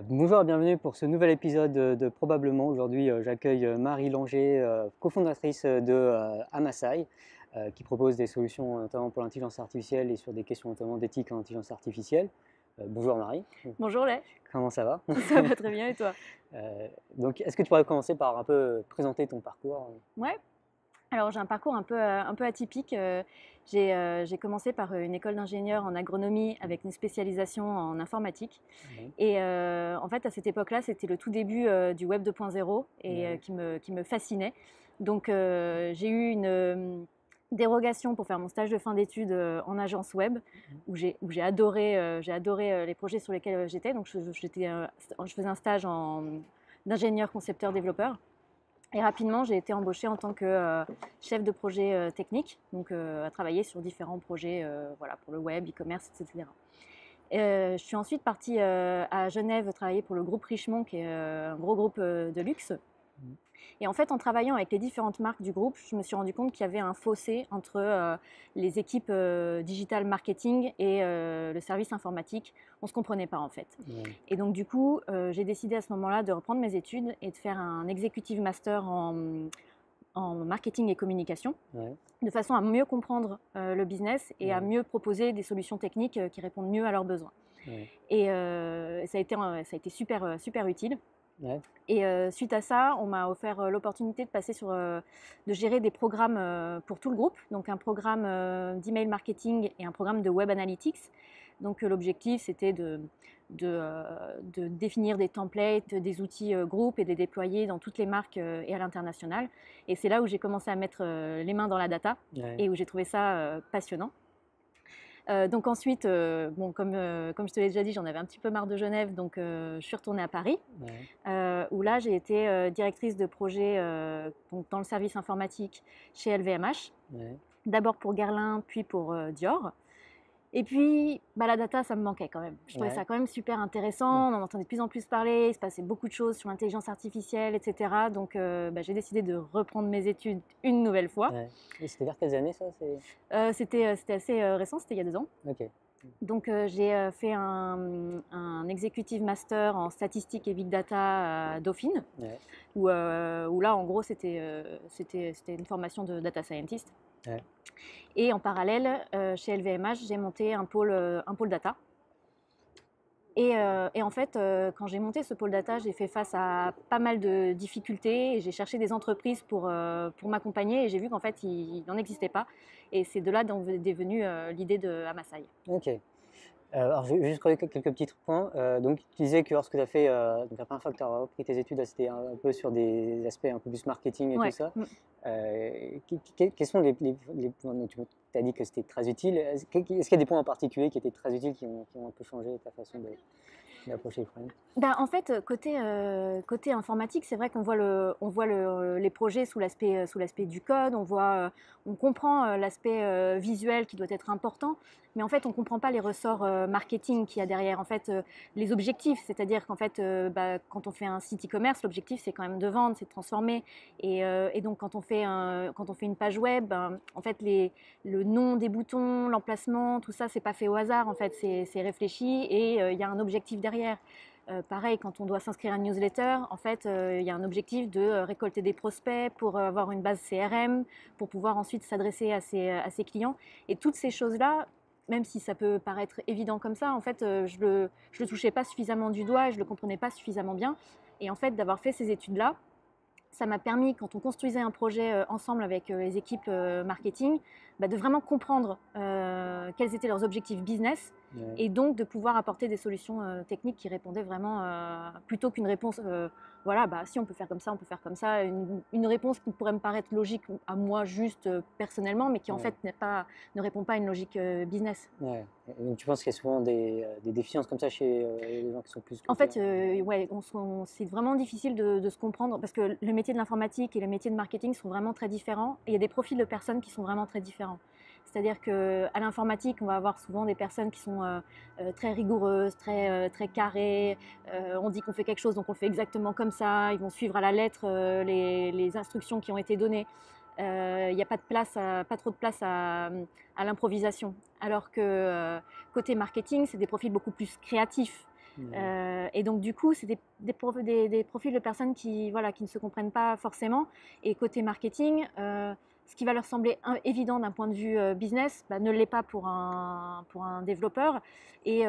Bonjour et bienvenue pour ce nouvel épisode de Probablement. Aujourd'hui, j'accueille Marie Langer, cofondatrice de Amasai, qui propose des solutions notamment pour l'intelligence artificielle et sur des questions notamment d'éthique en intelligence artificielle. Bonjour Marie, Bonjour Lay, comment ça va? ça va très bien et toi? Donc, est-ce que tu pourrais commencer par un peu présenter ton parcours? Ouais, alors j'ai un parcours un peu atypique. J'ai commencé par une école d'ingénieur en agronomie avec une spécialisation en informatique. Oui, Et en fait, à cette époque-là, c'était le tout début du web 2.0 et oui, qui me fascinait. Donc j'ai eu une dérogation pour faire mon stage de fin d'études en agence web où j'ai adoré les projets sur lesquels j'étais. Donc je faisais un stage d'ingénieur concepteur développeur. Et rapidement, j'ai été embauchée en tant que chef de projet technique, donc à travailler sur différents projets voilà, pour le web, e-commerce, etc. Je suis ensuite partie à Genève travailler pour le groupe Richemont, qui est un gros groupe de luxe. Et en fait, en travaillant avec les différentes marques du groupe, je me suis rendu compte qu'il y avait un fossé entre les équipes digital marketing et le service informatique. On ne se comprenait pas en fait. oui, Et donc du coup, j'ai décidé à ce moment-là de reprendre mes études et de faire un executive master en marketing et communication, oui, de façon à mieux comprendre le business et à oui, mieux proposer des solutions techniques qui répondent mieux à leurs besoins. oui, Et ça a été super utile. oui, Et suite à ça, on m'a offert l'opportunité de de gérer des programmes pour tout le groupe, donc un programme d'email marketing et un programme de web analytics. Donc l'objectif, c'était de définir des templates, des outils groupes et de les déployer dans toutes les marques et à l'international. Et c'est là où j'ai commencé à mettre les mains dans la data oui, et où j'ai trouvé ça passionnant. Donc ensuite, bon, comme je te l'ai déjà dit, j'en avais un petit peu marre de Genève, donc je suis retournée à Paris, oui, où là j'ai été directrice de projet donc dans le service informatique chez LVMH, oui, d'abord pour Guerlain, puis pour Dior. Et puis, bah, la data, ça me manquait quand même. Je trouvais oui, ça quand même super intéressant. On en entendait de plus en plus parler. Il se passait beaucoup de choses sur l'intelligence artificielle, etc. Donc, bah, j'ai décidé de reprendre mes études une nouvelle fois. oui. Et c'était vers quelles années ça? C'était assez récent, c'était il y a 2 ans. Ok. Donc, j'ai fait un executive master en statistique et big data à Dauphine, Ouais, où là, en gros, c'était une formation de data scientist. ouais, Et en parallèle, chez LVMH, j'ai monté un pôle data. Et en fait, quand j'ai monté ce pôle data, j'ai fait face à pas mal de difficultés et j'ai cherché des entreprises pour m'accompagner et j'ai vu qu'en fait, il n'en existait pas. Et c'est de là dont est venue l'idée de Amasai. ok. Alors, je vais juste corriger quelques petits points. Donc, tu disais que lorsque tu as fait, donc la première fois que tu as repris tes études, là, c'était un peu sur des aspects un peu plus marketing et tout Ouais. ça. Quels sont les points dont tu as dit que c'était très utile? Est-ce qu'il y a des points en particulier qui étaient très utiles, qui ont un peu changé ta façon d'approcher le problème? Ben, en fait, côté informatique, c'est vrai on voit les projets sous l'aspect du code, on comprend l'aspect visuel qui doit être important, mais en fait, on ne comprend pas les ressorts marketing qu'il y a derrière. En fait, les objectifs, c'est-à-dire qu'en fait, bah, quand on fait un site e-commerce, l'objectif, c'est quand même de vendre, c'est de transformer. Et donc, quand on fait une page web, ben, en fait, le nom des boutons, l'emplacement, tout ça, c'est pas fait au hasard. En fait, c'est réfléchi et il y a un objectif derrière. Pareil, quand on doit s'inscrire à une newsletter, en fait, il y a un objectif de récolter des prospects pour avoir une base CRM, pour pouvoir ensuite s'adresser à ses clients. Et toutes ces choses-là, même si ça peut paraître évident comme ça, en fait, je le touchais pas suffisamment du doigt et je le comprenais pas suffisamment bien. Et en fait, d'avoir fait ces études-là, ça m'a permis, quand on construisait un projet ensemble avec les équipes marketing, bah, de vraiment comprendre quels étaient leurs objectifs business Ouais. et donc de pouvoir apporter des solutions techniques qui répondaient vraiment, plutôt qu'une réponse, voilà, bah, si on peut faire comme ça, on peut faire comme ça, une réponse qui pourrait me paraître logique à moi juste personnellement, mais qui en fait Ouais. ne répond pas à une logique business. Ouais. Et donc, tu penses qu'il y a souvent des déficiences comme ça chez les gens qui sont plus En côté. fait, ouais, c'est vraiment difficile de se comprendre parce que le métier de l'informatique et le métier de marketing sont vraiment très différents et il y a des profils de personnes qui sont vraiment très différents. C'est-à-dire qu'à l'informatique, on va avoir souvent des personnes qui sont très rigoureuses, très carrées. On dit qu'on fait quelque chose, donc on le fait exactement comme ça. Ils vont suivre à la lettre les instructions qui ont été données. Il n'y a pas de place, pas trop de place à l'improvisation. Alors que côté marketing, c'est des profils beaucoup plus créatifs. Et donc du coup, c'est des profils de personnes qui, voilà, qui ne se comprennent pas forcément. Et côté marketing, ce qui va leur sembler évident d'un point de vue business, ne l'est pas pour un développeur. Et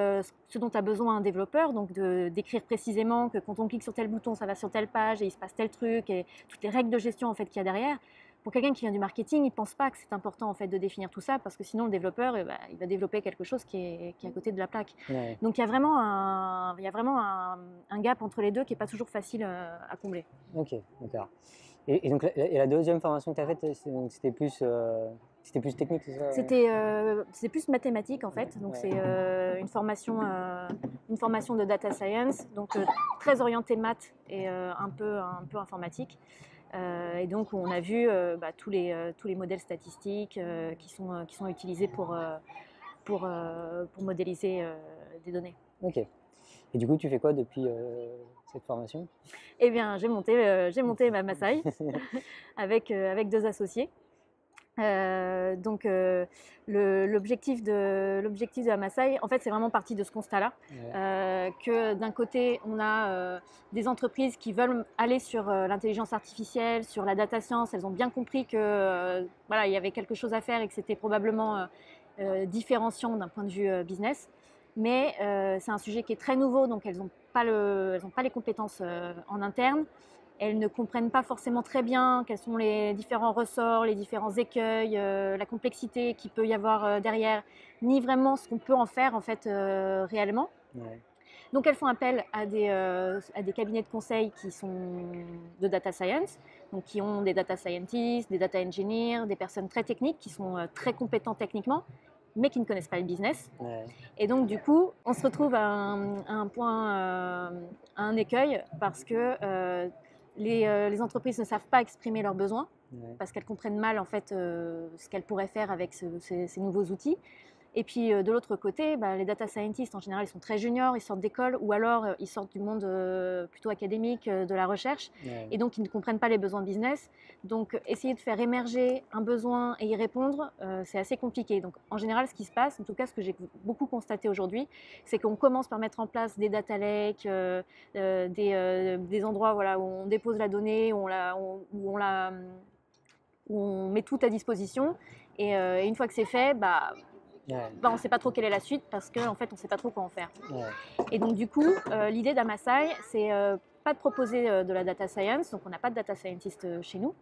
ce dont a besoin un développeur, donc d'écrire précisément que quand on clique sur tel bouton, ça va sur telle page et il se passe tel truc, et toutes les règles de gestion en fait, qu'il y a derrière. Pour quelqu'un qui vient du marketing, il ne pense pas que c'est important en fait, de définir tout ça, parce que sinon le développeur, il va développer quelque chose qui est à côté de la plaque. Ouais. Donc il y a vraiment un gap entre les deux qui n'est pas toujours facile à combler. Ok, d'accord. Et donc la deuxième formation que tu as faite, c'était plus technique, c'est ça? C'est plus mathématique en fait, donc c'est une formation de data science, donc très orientée maths et un peu informatique. Et donc on a vu tous les modèles statistiques qui sont utilisés pour modéliser des données. Ok. Et du coup, tu fais quoi depuis cette formation? Eh bien, j'ai monté ma Masai avec 2 associés. Donc l'objectif de la Masai, en fait, c'est vraiment parti de ce constat-là, que d'un côté, on a des entreprises qui veulent aller sur l'intelligence artificielle, sur la data science. Elles ont bien compris que voilà, il y avait quelque chose à faire et que c'était probablement différenciant d'un point de vue business. Mais c'est un sujet qui est très nouveau, donc elles n'ont pas les compétences en interne. Elles ne comprennent pas forcément très bien quels sont les différents ressorts, les différents écueils, la complexité qu'il peut y avoir derrière, ni vraiment ce qu'on peut en faire en fait réellement. Ouais. Donc elles font appel à des cabinets de conseil qui sont de data science, donc qui ont des data scientists, des data engineers, des personnes très techniques qui sont très compétentes techniquement, mais qui ne connaissent pas le business. Ouais. Et donc du coup, on se retrouve à un point, à un écueil, parce que les entreprises ne savent pas exprimer leurs besoins, parce qu'elles comprennent mal en fait ce qu'elles pourraient faire avec ces nouveaux outils. Et puis de l'autre côté, les data scientists en général, ils sont très juniors, ils sortent d'école, ou alors ils sortent du monde plutôt académique, de la recherche, et donc ils ne comprennent pas les besoins business. Donc essayer de faire émerger un besoin et y répondre, c'est assez compliqué. Donc en général, ce qui se passe, en tout cas ce que j'ai beaucoup constaté aujourd'hui, c'est qu'on commence par mettre en place des data lakes, des endroits, voilà, où on dépose la donnée, où on met tout à disposition, et une fois que c'est fait, on ne sait pas trop quelle est la suite, parce qu'en fait on ne sait pas trop quoi en faire. Et donc du coup, l'idée d'Amasai, c'est pas de proposer de la data science, donc on n'a pas de data scientist chez nous.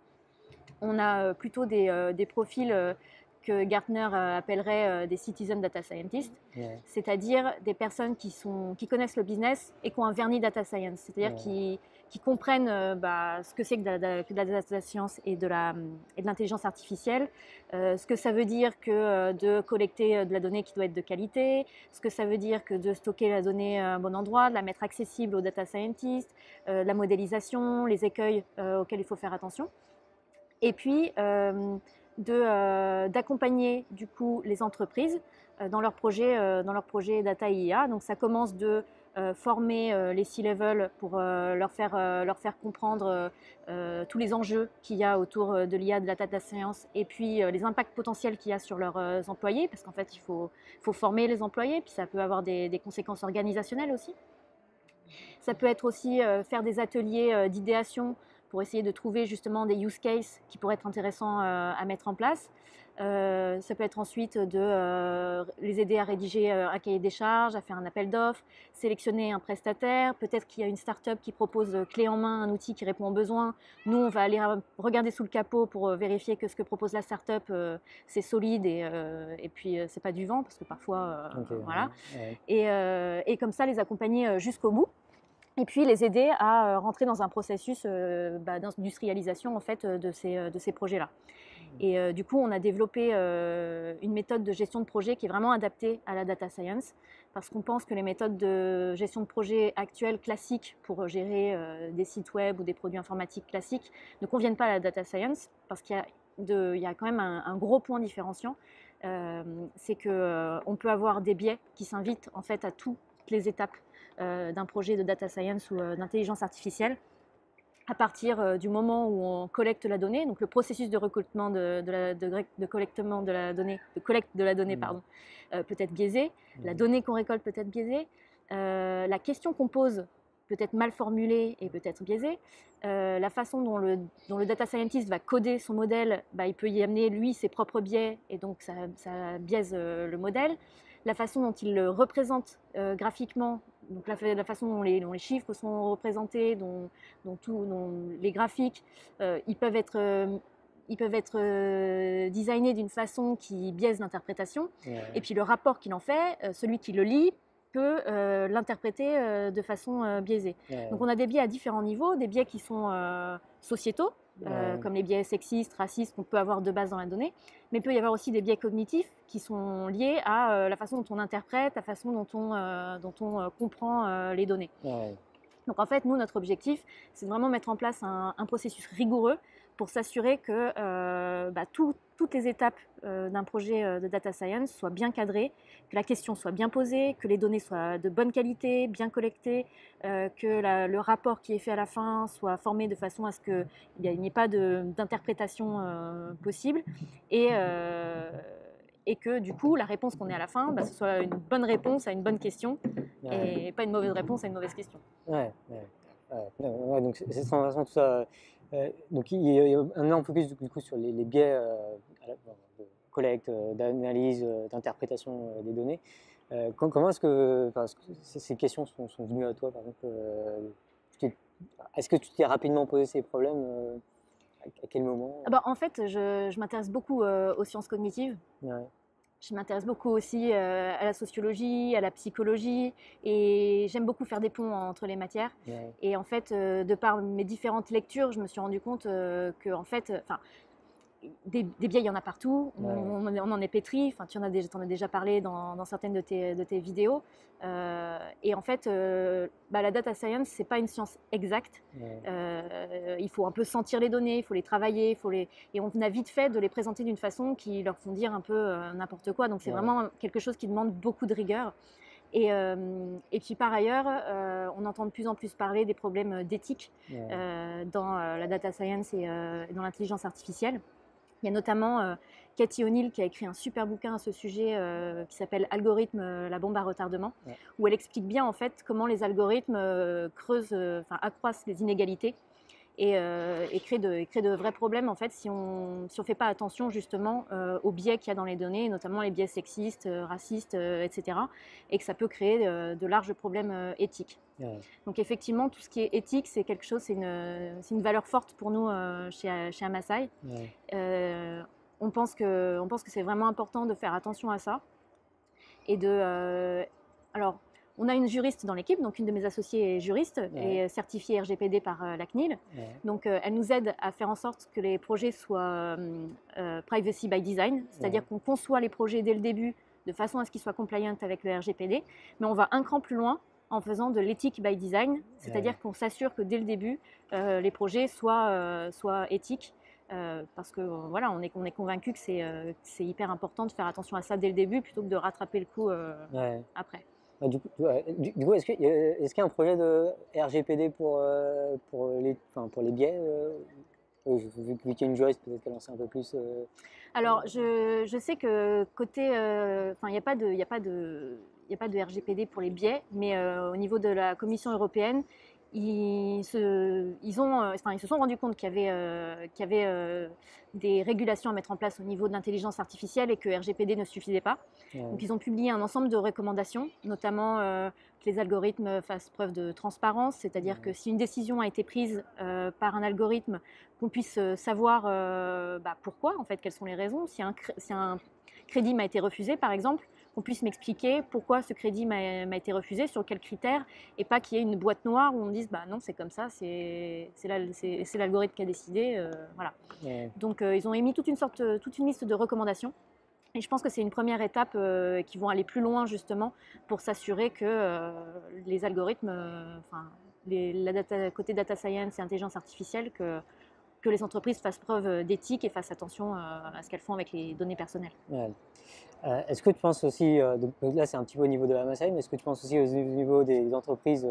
On a plutôt des profils que Gartner appellerait des citizen data scientists, c'est-à-dire des personnes qui connaissent le business et qui ont un vernis data science, c'est-à-dire qui comprennent ce que c'est que de la data science et de l'intelligence artificielle, ce que ça veut dire que de collecter de la donnée qui doit être de qualité, ce que ça veut dire que de stocker la donnée à un bon endroit, de la mettre accessible aux data scientists, la modélisation, les écueils auxquels il faut faire attention. Et puis d'accompagner du coup les entreprises dans leurs projets data IA. Donc ça commence de former les C-level pour leur faire comprendre tous les enjeux qu'il y a autour de l'IA, de la data science, et puis les impacts potentiels qu'il y a sur leurs employés, parce qu'en fait il faut former les employés, puis ça peut avoir des conséquences organisationnelles aussi. Ça peut être aussi faire des ateliers d'idéation pour essayer de trouver justement des use cases qui pourraient être intéressants à mettre en place. Ça peut être ensuite de les aider à rédiger un cahier des charges, à faire un appel d'offres, sélectionner un prestataire. Peut-être qu'il y a une start-up qui propose clé en main un outil qui répond aux besoins. Nous, on va aller regarder sous le capot pour vérifier que ce que propose la start-up, c'est solide, et puis c'est pas du vent, parce que parfois, voilà. Et comme ça, les accompagner jusqu'au bout. Et puis les aider à rentrer dans un processus d'industrialisation en fait, de ces projets-là. Et du coup, on a développé une méthode de gestion de projet qui est vraiment adaptée à la data science, parce qu'on pense que les méthodes de gestion de projet actuelles, classiques, pour gérer des sites web ou des produits informatiques classiques, ne conviennent pas à la data science, parce qu'il y a quand même un gros point différenciant. C'est qu'on peut avoir des biais qui s'invitent en fait à toutes les étapes d'un projet de data science ou d'intelligence artificielle, à partir du moment où on collecte la donnée. Donc le processus de recrutement de collectement de la donnée, peut être biaisé, la donnée qu'on récolte peut être biaisée, la question qu'on pose peut être mal formulée et peut être biaisée. La façon dont le data scientist va coder son modèle, il peut y amener lui ses propres biais et donc ça biaise le modèle. La façon dont il le représente graphiquement, donc la façon dont les chiffres sont représentés, dont les graphiques, ils peuvent être designés d'une façon qui biaise l'interprétation. Ouais. Et puis le rapport qu'il en fait, celui qui le lit peut l'interpréter de façon biaisée. Ouais. Donc on a des biais à différents niveaux, des biais qui sont sociétaux, comme les biais sexistes, racistes qu'on peut avoir de base dans la donnée, mais il peut y avoir aussi des biais cognitifs qui sont liés à la façon dont on interprète, la façon dont on comprend les données. Ouais. Donc en fait, nous, notre objectif, c'est de vraiment mettre en place un processus rigoureux pour s'assurer que toutes les étapes d'un projet de data science soient bien cadrées, que la question soit bien posée, que les données soient de bonne qualité, bien collectées, que le rapport qui est fait à la fin soit formé de façon à ce qu'il n'y ait pas d'interprétation possible et que du coup, la réponse qu'on ait à la fin, ce soit une bonne réponse à une bonne question et pas une mauvaise réponse à une mauvaise question. Ouais, donc c'est vraiment tout ça. Donc il y a un énorme focus du coup sur les biais de collecte, d'analyse, d'interprétation des données. Comment est-ce que ces questions sont venues à toi, par exemple est-ce que tu t'es rapidement posé ces problèmes à quel moment? En fait, je m'intéresse beaucoup aux sciences cognitives. Ouais. Je m'intéresse beaucoup aussi à la sociologie, à la psychologie, et j'aime beaucoup faire des ponts entre les matières. Ouais. Et en fait, de par mes différentes lectures, je me suis rendu compte que, en fait, des biais, il y en a partout. Ouais. On en est pétri. Tu en as déjà parlé dans certaines de tes vidéos. Et en fait, la data science, c'est pas une science exacte. Ouais. Il faut un peu sentir les données, il faut les travailler, et on a vite fait de les présenter d'une façon qui leur font dire un peu n'importe quoi. Donc c'est vraiment quelque chose qui demande beaucoup de rigueur. Et puis par ailleurs, on entend de plus en plus parler des problèmes d'éthique dans la data science et dans l'intelligence artificielle. Il y a notamment Cathy O'Neill qui a écrit un super bouquin à ce sujet qui s'appelle Algorithme, la bombe à retardement, où elle explique bien en fait comment les algorithmes accroissent les inégalités et créent de vrais problèmes en fait si on fait pas attention justement aux biais qu'il y a dans les données, notamment les biais sexistes, racistes, etc. Et que ça peut créer de larges problèmes éthiques. Ouais. Donc effectivement, tout ce qui est éthique, c'est quelque chose, c'est une valeur forte pour nous chez Amasai. Ouais. On pense que c'est vraiment important de faire attention à ça. Et alors, on a une juriste dans l'équipe, donc une de mes associées est juriste et certifiée RGPD par la CNIL. Donc, elle nous aide à faire en sorte que les projets soient privacy by design, c'est-à-dire qu'on conçoit les projets dès le début de façon à ce qu'ils soient compliant avec le RGPD, mais on va un cran plus loin en faisant de l'éthique by design, c'est-à-dire qu'on s'assure que dès le début, les projets soient éthiques. Parce que voilà, on est convaincu que c'est hyper important de faire attention à ça dès le début plutôt que de rattraper le coup après. Du coup, est-ce qu'il y a un projet de RGPD pour les biais vu qu'il y a une juriste, peut-être qu'elle en sait un peu plus. Alors, je sais que côté, il n'y a pas de RGPD pour les biais, mais au niveau de la Commission européenne, ils se sont rendus compte qu'il y avait des régulations à mettre en place au niveau de l'intelligence artificielle et que RGPD ne suffisait pas. Donc ils ont publié un ensemble de recommandations, notamment que les algorithmes fassent preuve de transparence, c'est-à-dire que si une décision a été prise par un algorithme, qu'on puisse savoir pourquoi, en fait, quelles sont les raisons. Si un crédit m'a été refusé, par exemple, qu'on puisse m'expliquer pourquoi ce crédit m'a été refusé, sur quels critères, et pas qu'il y ait une boîte noire où on me dise non, c'est comme ça, c'est l'algorithme qui a décidé. Voilà. Donc ils ont émis toute une liste de recommandations. Et je pense que c'est une première étape qui vont aller plus loin justement pour s'assurer que les algorithmes, côté data science et intelligence artificielle, que les entreprises fassent preuve d'éthique et fassent attention à ce qu'elles font avec les données personnelles. Est-ce que tu penses aussi, donc là c'est un petit peu au niveau de Amasai, mais est-ce que tu penses aussi au niveau des entreprises,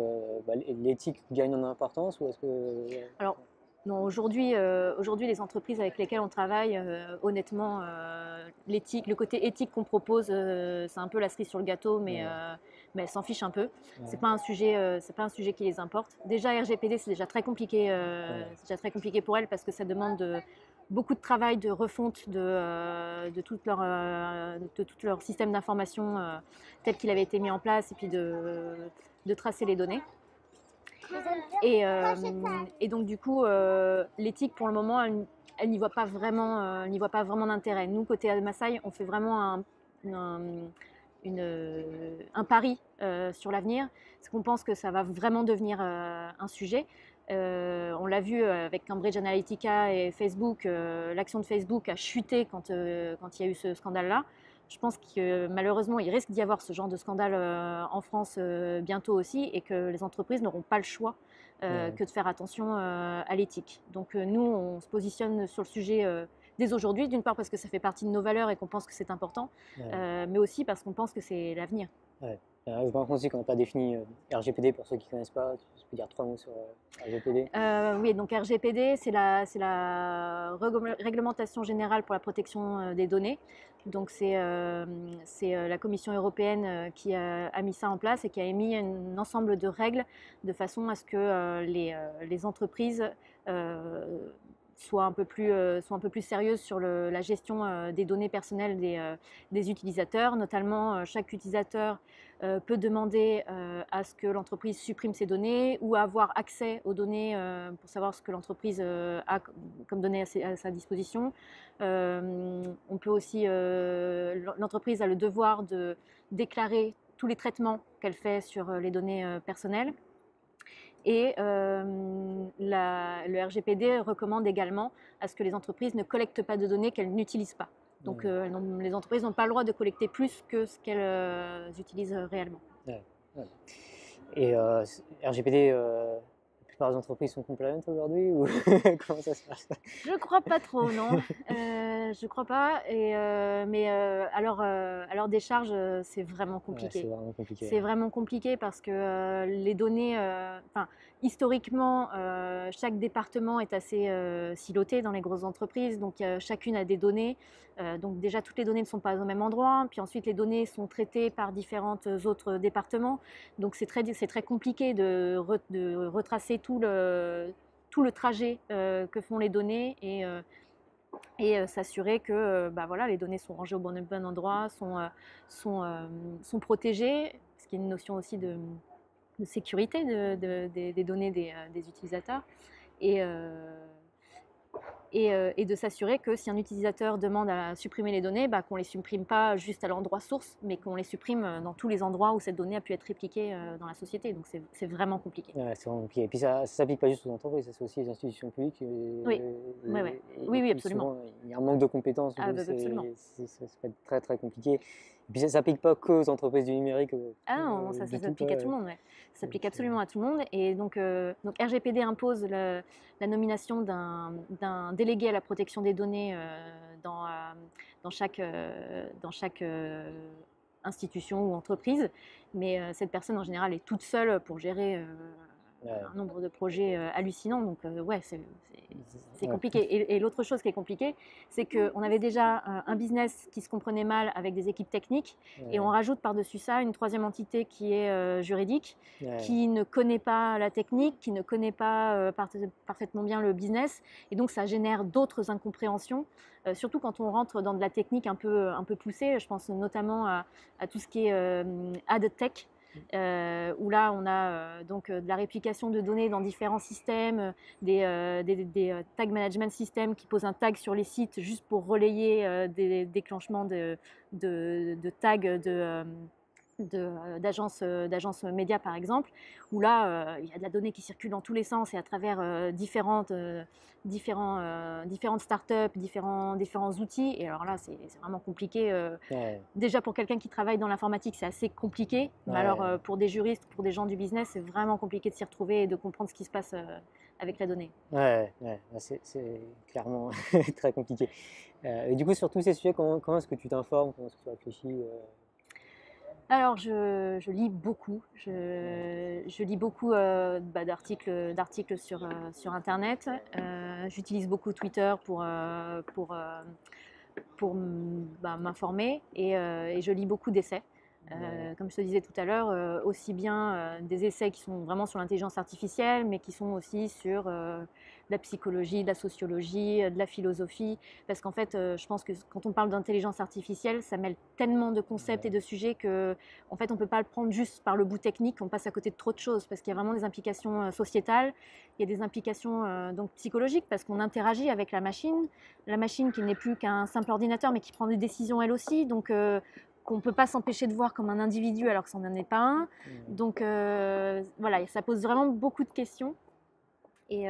l'éthique gagne en importance ou est-ce que... Alors, non, aujourd'hui, les entreprises avec lesquelles on travaille, honnêtement, le côté éthique qu'on propose, c'est un peu la cerise sur le gâteau, mais mais elles s'en fichent un peu. Ouais. C'est pas un sujet qui les importe. Déjà RGPD, c'est déjà très compliqué, c'est déjà très compliqué pour elles parce que ça demande beaucoup de travail de refonte de tout leur système d'information tel qu'il avait été mis en place et puis de tracer les données. Et donc du coup, l'éthique pour le moment, elle n'y voit pas vraiment, d'intérêt. Nous, côté Masai, on fait vraiment un pari sur l'avenir, parce qu'on pense que ça va vraiment devenir un sujet. On l'a vu avec Cambridge Analytica et Facebook, l'action de Facebook a chuté quand il y a eu ce scandale-là. Je pense que malheureusement, il risque d'y avoir ce genre de scandale en France bientôt aussi, et que les entreprises n'auront pas le choix que de faire attention à l'éthique. Donc nous, on se positionne sur le sujet dès aujourd'hui, d'une part parce que ça fait partie de nos valeurs et qu'on pense que c'est important, mais aussi parce qu'on pense que c'est l'avenir. Ouais. Je me rends compte aussi qu'on n'a pas défini RGPD pour ceux qui ne connaissent pas. Tu peux dire 3 mots sur RGPD? Oui, donc RGPD, c'est la réglementation générale pour la protection des données. Donc c'est la Commission européenne qui a mis ça en place et qui a émis un ensemble de règles de façon à ce que les entreprises soient un peu plus sérieuses sur la gestion des données personnelles des utilisateurs. Notamment, chaque utilisateur peut demander à ce que l'entreprise supprime ses données ou avoir accès aux données pour savoir ce que l'entreprise a comme données à sa disposition. On peut aussi, l'entreprise a le devoir de déclarer tous les traitements qu'elle fait sur les données personnelles. Et le RGPD recommande également à ce que les entreprises ne collectent pas de données qu'elles n'utilisent pas. Donc les entreprises n'ont pas le droit de collecter plus que ce qu'elles utilisent réellement. Ouais. Et RGPD, la plupart des entreprises sont compliant aujourd'hui ou comment ça se passe? Je crois pas trop, non. Je crois pas. Mais à leur décharge, c'est vraiment compliqué. C'est vraiment compliqué. C'est vraiment compliqué parce que les données, historiquement, chaque département est assez siloté dans les grosses entreprises, donc chacune a des données. Donc déjà, toutes les données ne sont pas au même endroit. Puis ensuite, les données sont traitées par différents autres départements. Donc c'est très compliqué de retracer tout le trajet que font les données et s'assurer que les données sont rangées au bon endroit, sont protégées, ce qui est une notion aussi de sécurité des données des utilisateurs. Et de s'assurer que si un utilisateur demande à supprimer les données, qu'on ne les supprime pas juste à l'endroit source, mais qu'on les supprime dans tous les endroits où cette donnée a pu être répliquée dans la société. Donc c'est vraiment compliqué. Ouais, c'est vraiment compliqué. Et puis ça ne s'applique pas juste aux entreprises, ça c'est aussi les institutions publiques. Oui, oui, absolument. Souvent, il y a un manque de compétences, absolument. ça peut être très très compliqué. Et puis ça ne s'applique pas qu'aux entreprises du numérique. Ah non, ça s'applique à tout le monde. Ouais. Ça s'applique absolument à tout le monde. Et donc RGPD impose la nomination d'un délégué à la protection des données dans chaque institution ou entreprise. Mais cette personne, en général, est toute seule pour gérer un nombre de projets hallucinants. Donc, c'est compliqué. Et l'autre chose qui est compliquée, c'est qu'on avait déjà un business qui se comprenait mal avec des équipes techniques, et on rajoute par-dessus ça une troisième entité qui est juridique, qui ne connaît pas la technique, qui ne connaît pas parfaitement bien le business. Et donc, ça génère d'autres incompréhensions, surtout quand on rentre dans de la technique un peu poussée. Je pense notamment à tout ce qui est ad tech. Où là on a donc de la réplication de données dans différents systèmes, des tag management systems qui posent un tag sur les sites juste pour relayer des déclenchements de tags d'agences médias par exemple, où là il y a de la donnée qui circule dans tous les sens et à travers différentes startups, différents outils. Et alors là c'est vraiment compliqué. Déjà pour quelqu'un qui travaille dans l'informatique c'est assez compliqué, mais alors pour des juristes, pour des gens du business, c'est vraiment compliqué de s'y retrouver et de comprendre ce qui se passe avec la donnée. C'est clairement très compliqué. Et du coup sur tous ces sujets, comment est-ce que tu t'informes, comment est-ce que tu réfléchis? Alors, je lis beaucoup. Je lis beaucoup d'articles sur Internet. J'utilise beaucoup Twitter pour m'informer et je lis beaucoup d'essais. Comme je te disais tout à l'heure, aussi bien des essais qui sont vraiment sur l'intelligence artificielle, mais qui sont aussi sur de la psychologie, de la sociologie, de la philosophie. Parce qu'en fait, je pense que quand on parle d'intelligence artificielle, ça mêle tellement de concepts et de sujets que, en fait, on ne peut pas le prendre juste par le bout technique, on passe à côté de trop de choses, parce qu'il y a vraiment des implications sociétales, il y a des implications donc psychologiques, parce qu'on interagit avec la machine qui n'est plus qu'un simple ordinateur, mais qui prend des décisions elle aussi. Donc, qu'on ne peut pas s'empêcher de voir comme un individu alors que ça n'en est pas un. Donc voilà, ça pose vraiment beaucoup de questions. Et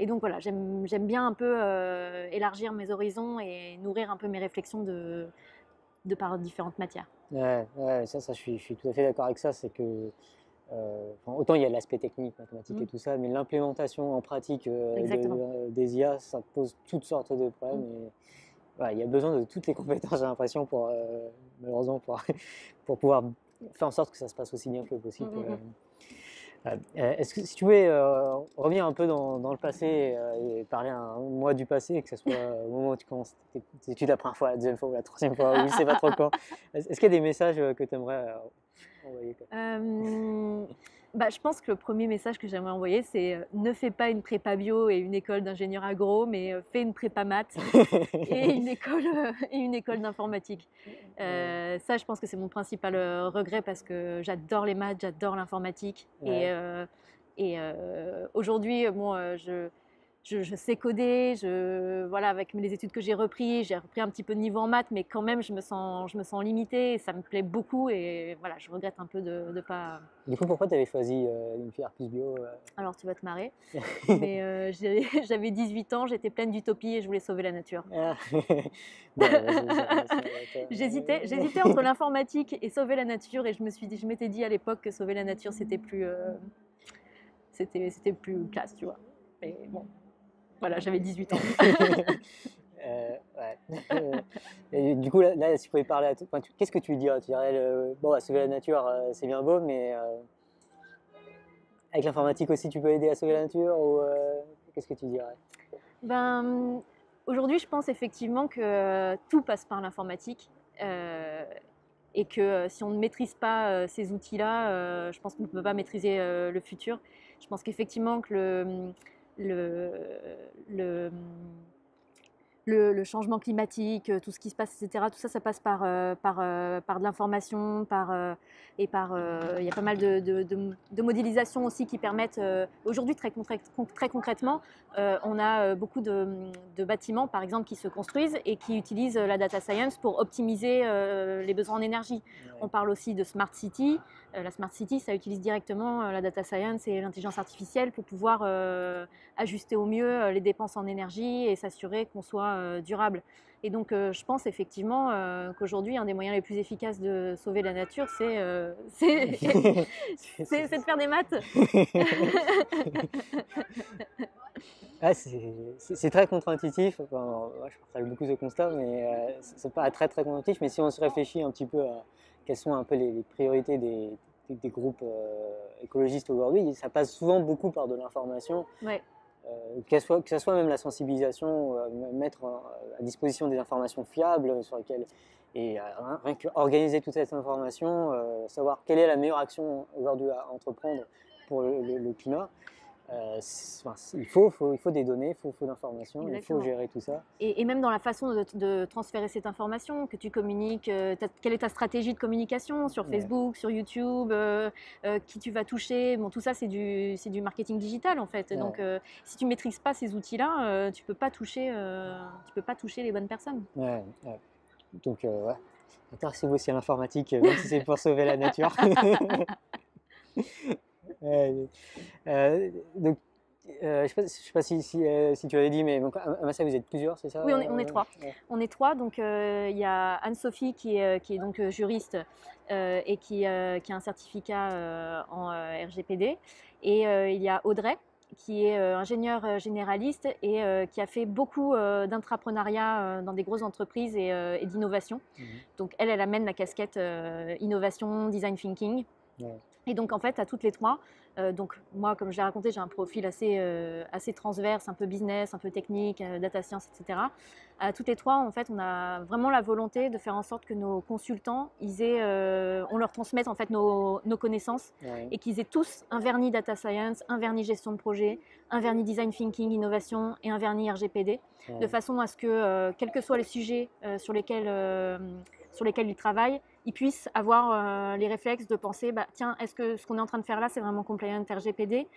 donc voilà, j'aime bien un peu élargir mes horizons et nourrir un peu mes réflexions de par différentes matières. Ouais, ça je suis tout à fait d'accord avec ça. C'est que autant il y a l'aspect technique, mathématique et tout ça, mais l'implémentation en pratique des IA, ça pose toutes sortes de problèmes. Et, voilà, il y a besoin de toutes les compétences, j'ai l'impression, malheureusement, pour pouvoir faire en sorte que ça se passe aussi bien que possible. Est-ce que si tu pouvais revenir un peu dans le passé et parler un mois du passé, que ce soit au moment où tu commences tes études la première fois, la deuxième fois ou la troisième fois, ou je ne sais pas trop quand, est-ce qu'il y a des messages que tu aimerais envoyer Je pense que le premier message que j'aimerais envoyer, c'est ne fais pas une prépa bio et une école d'ingénieur agro, mais fais une prépa maths et une école d'informatique. Ça, je pense que c'est mon principal regret parce que j'adore les maths, j'adore l'informatique. Et aujourd'hui, je sais coder, voilà, avec les études que j'ai repris un petit peu de niveau en maths, mais quand même, je me sens limitée et ça me plaît beaucoup. Et voilà, je regrette un peu de ne pas. Du coup, pourquoi tu avais choisi une filière plus bio Alors, tu vas te marrer, mais j'avais 18 ans, j'étais pleine d'utopie et je voulais sauver la nature. J'hésitais entre l'informatique et sauver la nature et je m'étais dit à l'époque que sauver la nature, c'était plus classe, tu vois. Mais bon. Voilà, j'avais 18 ans. Et du coup, là, si tu pouvais parler à tout, qu'est-ce que tu lui dirais? Tu dirais, bon, sauver la nature, c'est bien beau, mais avec l'informatique aussi, tu peux aider à sauver la nature ou qu'est-ce que tu dirais? Aujourd'hui, je pense effectivement que tout passe par l'informatique et que si on ne maîtrise pas ces outils-là, je pense qu'on ne peut pas maîtriser le futur. Je pense qu'effectivement que le changement climatique, tout ce qui se passe, etc., tout ça, ça passe par de l'information, il y a pas mal de modélisations aussi qui permettent, aujourd'hui très concrètement, on a beaucoup de bâtiments, par exemple, qui se construisent et qui utilisent la data science pour optimiser les besoins en énergie. On parle aussi de smart city. La smart city, ça utilise directement la data science et l'intelligence artificielle pour pouvoir ajuster au mieux les dépenses en énergie et s'assurer qu'on soit durable. Et donc, je pense effectivement qu'aujourd'hui, un des moyens les plus efficaces de sauver la nature, c'est de faire des maths. C'est très contre-intuitif. Enfin, je partage beaucoup ce constat, mais c'est pas très contre-intuitif. Mais si on se réfléchit un petit peu à quelles sont un peu les priorités des groupes écologistes aujourd'hui, ça passe souvent beaucoup par de l'information. Ouais. Que ce soit même la sensibilisation, mettre à disposition des informations fiables sur lesquelles, et rien qu'organiser toute cette information, savoir quelle est la meilleure action aujourd'hui à entreprendre pour le climat. Il faut des données, il faut d'informations, il faut gérer tout ça. Et même dans la façon de transférer cette information, que tu communiques, quelle est ta stratégie de communication sur Facebook, sur YouTube, qui tu vas toucher. Bon, tout ça, c'est du marketing digital en fait. Donc, si tu ne maîtrises pas ces outils-là, tu ne peux pas toucher les bonnes personnes. Donc, intéressez-vous aussi à l'informatique, même si c'est pour sauver la nature. Donc, je ne sais pas si tu avais dit, mais donc, à Massa, vous êtes plusieurs, c'est ça? Oui, on est trois. On est trois. Donc, il y a Anne-Sophie qui est donc juriste et qui a un certificat en RGPD. Et il y a Audrey qui est ingénieure généraliste et qui a fait beaucoup d'intrapreneuriat dans des grosses entreprises et d'innovation. Donc, elle amène la casquette innovation, design thinking. Et donc, en fait, à toutes les trois, Donc moi, comme je l'ai raconté, j'ai un profil assez transverse, un peu business, un peu technique, data science, etc. Toutes les trois, en fait, on a vraiment la volonté de faire en sorte que nos consultants, on leur transmette en fait nos connaissances Ouais. et qu'ils aient tous un vernis data science, un vernis gestion de projet, un vernis design thinking, innovation et un vernis RGPD, de façon à ce que, quels que soient les sujets sur lesquels ils travaillent, ils puissent avoir les réflexes de penser, tiens, est-ce que ce qu'on est en train de faire là, c'est vraiment compliant RGPD?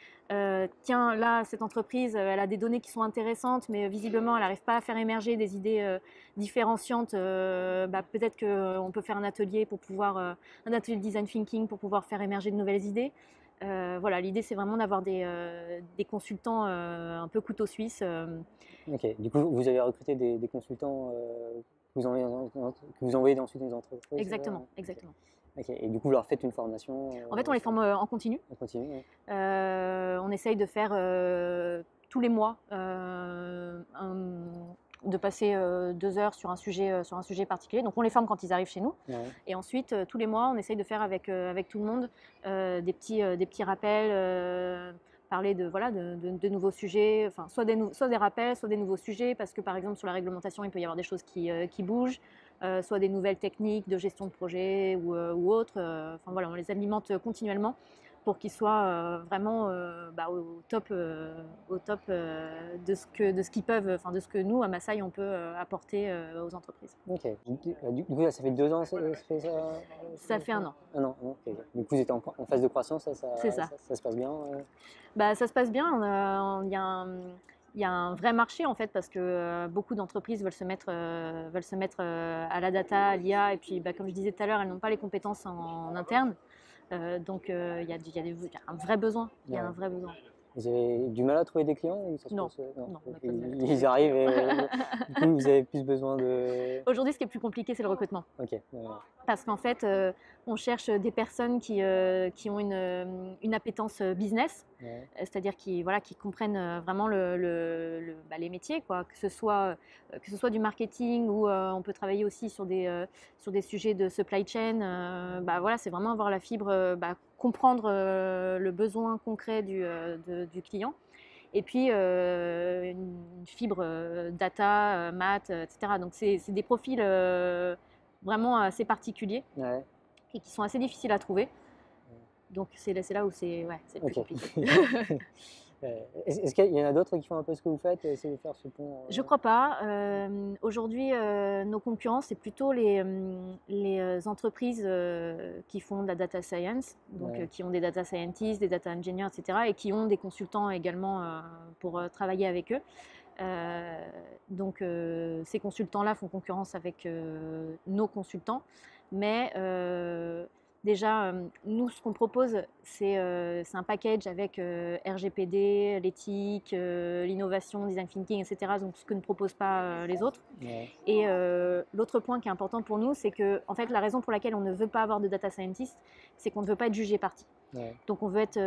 Tiens, là, cette entreprise, elle a des données qui sont intéressantes, mais visiblement, elle n'arrive pas à faire émerger des idées différenciantes. Peut-être qu'on peut faire un atelier un atelier de design thinking pour pouvoir faire émerger de nouvelles idées. Voilà, l'idée, c'est vraiment d'avoir des consultants un peu couteau suisse. Ok. Du coup, vous avez recruté des consultants que vous envoyez ensuite dans les entreprises, c'est ça? Exactement, exactement. Ok. Et du coup, vous leur faites une formation En fait, on les forme en continu. On continue, ouais. On essaye de faire tous les mois, de passer 2 heures sur un sujet particulier. Donc on les forme quand ils arrivent chez nous. Ouais. Et ensuite, tous les mois, on essaye de faire avec tout le monde des petits rappels, parler de nouveaux sujets, enfin, soit des rappels, soit des nouveaux sujets, parce que par exemple sur la réglementation, il peut y avoir des choses qui bougent, soit des nouvelles techniques de gestion de projet ou autres. Enfin voilà, on les alimente continuellement pour qu'ils soient vraiment au top de ce qu'ils peuvent, enfin de ce que nous à Massaï on peut apporter aux entreprises. Ok. Du coup, là, ça fait 2 ans que ça fait ça? Ça fait 1 an. Un an. Ok. Du coup, vous êtes en phase de croissance, C'est ça. ça se passe bien? Ça se passe bien. Il y a un vrai marché en fait parce que beaucoup d'entreprises veulent se mettre à la data, à l'IA, et puis comme je disais tout à l'heure, elles n'ont pas les compétences en interne. Donc il y a un vrai besoin. Il y a un vrai besoin. Vous avez du mal à trouver des clients ou ça se Non, passe, non, on n'a pas de mal à trouver ils des arrivent et du coup, vous avez plus besoin de. Aujourd'hui, ce qui est plus compliqué, c'est le recrutement. Ok. Parce qu'en fait, on cherche des personnes qui ont une appétence business, Ouais. c'est-à-dire qui comprennent vraiment les métiers, quoi. Que ce soit du marketing ou on peut travailler aussi sur des sujets de supply chain. C'est vraiment avoir la fibre, comprendre le besoin concret du client. Et puis une fibre data, maths, etc. Donc c'est des profils vraiment assez particuliers Ouais. et qui sont assez difficiles à trouver. Donc c'est là où c'est le plus compliqué. Est-ce qu'il y en a d'autres qui font un peu ce que vous faites et essayer de faire ce pont? Je crois pas. Aujourd'hui, nos concurrents, c'est plutôt les entreprises qui font de la data science, donc qui ont des data scientists, des data engineers, etc., et qui ont des consultants également pour travailler avec eux. Donc ces consultants-là font concurrence avec nos consultants, mais déjà, nous, ce qu'on propose, c'est un package avec RGPD, l'éthique, l'innovation, design thinking, etc. Donc ce que ne proposent pas les autres. Ouais. Et l'autre point qui est important pour nous, c'est que en fait, la raison pour laquelle on ne veut pas avoir de data scientist, c'est qu'on ne veut pas être jugé parti. Ouais. Donc on veut être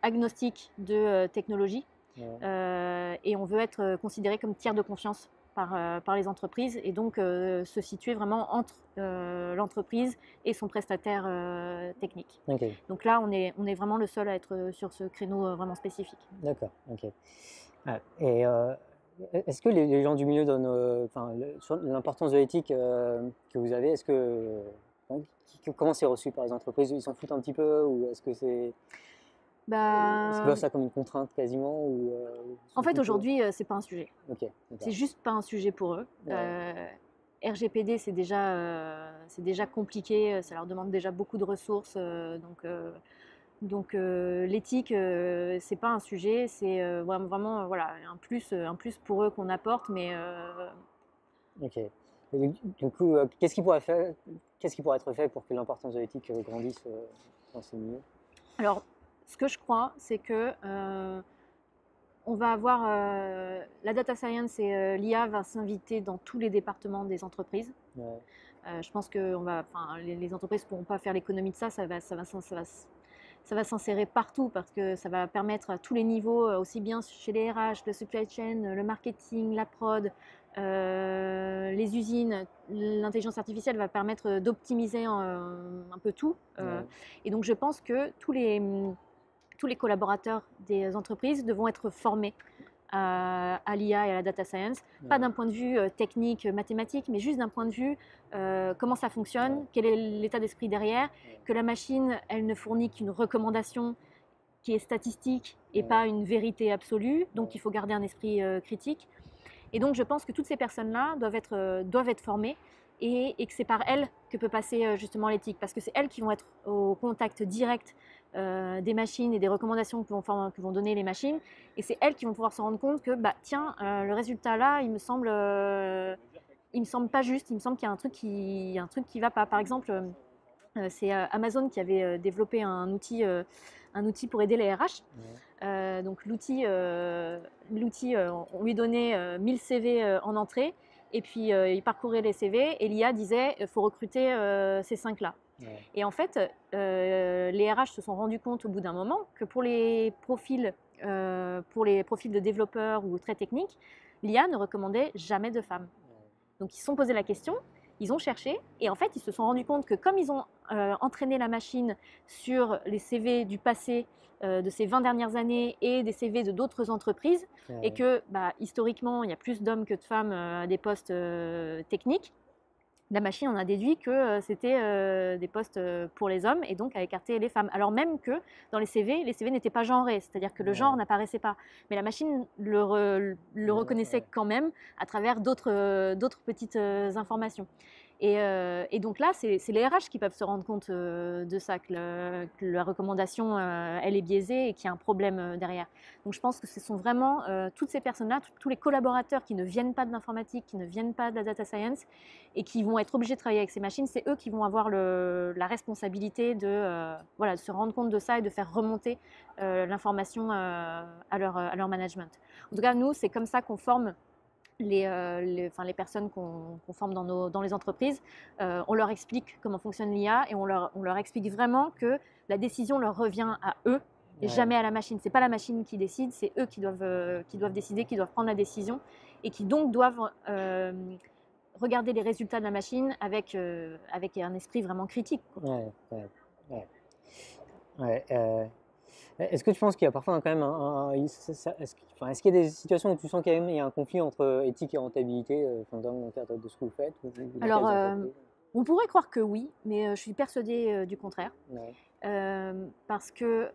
agnostique de technologie. Ouais. Et on veut être considéré comme tiers de confiance par les entreprises et donc se situer vraiment entre l'entreprise et son prestataire technique. Ok. Donc là, on est vraiment le seul à être sur ce créneau vraiment spécifique. D'accord. Ok. Et est-ce que les gens du milieu donnent, sur l'importance de l'éthique que vous avez, comment c'est reçu par les entreprises? Ils s'en foutent un petit peu ou est-ce que c'est Est-ce qu'ils voient ça comme une contrainte quasiment ou En fait, aujourd'hui, c'est pas un sujet. Ok. C'est juste pas un sujet pour eux. Ouais. RGPD, c'est déjà compliqué, ça leur demande déjà beaucoup de ressources, donc l'éthique, c'est pas un sujet, c'est vraiment voilà, un plus pour eux qu'on apporte, mais Ok. Et du coup, qu'est-ce qui pourrait être fait pour que l'importance de l'éthique grandisse dans ces milieux? alors, ce que je crois, c'est que on va avoir la data science et l'IA va s'inviter dans tous les départements des entreprises. Ouais. Je pense que les entreprises ne pourront pas faire l'économie de ça, ça va s'insérer partout parce que ça va permettre à tous les niveaux, aussi bien chez les RH, le supply chain, le marketing, la prod, les usines. L'intelligence artificielle va permettre d'optimiser un peu tout. Ouais. Et donc je pense que tous tous les collaborateurs des entreprises devront être formés à l'IA et à la data science, pas d'un point de vue technique, mathématique, mais juste d'un point de vue comment ça fonctionne, quel est l'état d'esprit derrière, que la machine, elle ne fournit qu'une recommandation qui est statistique et pas une vérité absolue, donc il faut garder un esprit critique. Et donc je pense que toutes ces personnes-là doivent être formées et que c'est par elles que peut passer justement l'éthique, parce que c'est elles qui vont être au contact direct des machines et des recommandations que vont donner les machines, et c'est elles qui vont pouvoir se rendre compte que bah, tiens, le résultat là, il me semble pas juste, il me semble qu'il y a un truc qui va pas. Par exemple, c'est Amazon qui avait développé un outil pour aider les RH. Donc l'outil, on lui donnait 1000 CV en entrée, et puis il parcourait les CV et l'IA disait il faut recruter ces 5-là. Et en fait, les RH se sont rendus compte au bout d'un moment que pour les profils de développeurs ou très techniques, l'IA ne recommandait jamais de femmes. Donc ils se sont posé la question, ils ont cherché, et en fait ils se sont rendus compte que comme ils ont entraîné la machine sur les CV du passé de ces 20 dernières années et des CV de d'autres entreprises, et que bah, historiquement il y a plus d'hommes que de femmes à des postes techniques, la machine en a déduit que c'était des postes pour les hommes et donc a écarté les femmes. Alors même que dans les CV n'étaient pas genrés, c'est-à-dire que le genre n'apparaissait pas. Mais la machine le reconnaissait quand même à travers d'autres petites informations. Et donc là, c'est les RH qui peuvent se rendre compte de ça, que la recommandation, elle est biaisée et qu'il y a un problème derrière. Donc je pense que ce sont vraiment toutes ces personnes-là, tous les collaborateurs qui ne viennent pas de l'informatique, qui ne viennent pas de la data science et qui vont être obligés de travailler avec ces machines, c'est eux qui vont avoir la responsabilité de se rendre compte de ça et de faire remonter l'information à leur management. En tout cas, nous, c'est comme ça qu'on forme les personnes qu'on forme dans les entreprises. On leur explique comment fonctionne l'IA et on leur explique vraiment que la décision leur revient à eux et jamais à la machine. Ce n'est pas la machine qui décide, c'est eux qui doivent décider, qui doivent prendre la décision et qui donc doivent regarder les résultats de la machine avec un esprit vraiment critique. Est-ce que tu penses qu'il y a parfois quand même est-ce qu'il y a des situations où tu sens qu'il y a un conflit entre éthique et rentabilité dans le cadre de ce que vous faites Alors, on pourrait croire que oui, mais je suis persuadée du contraire. Parce que,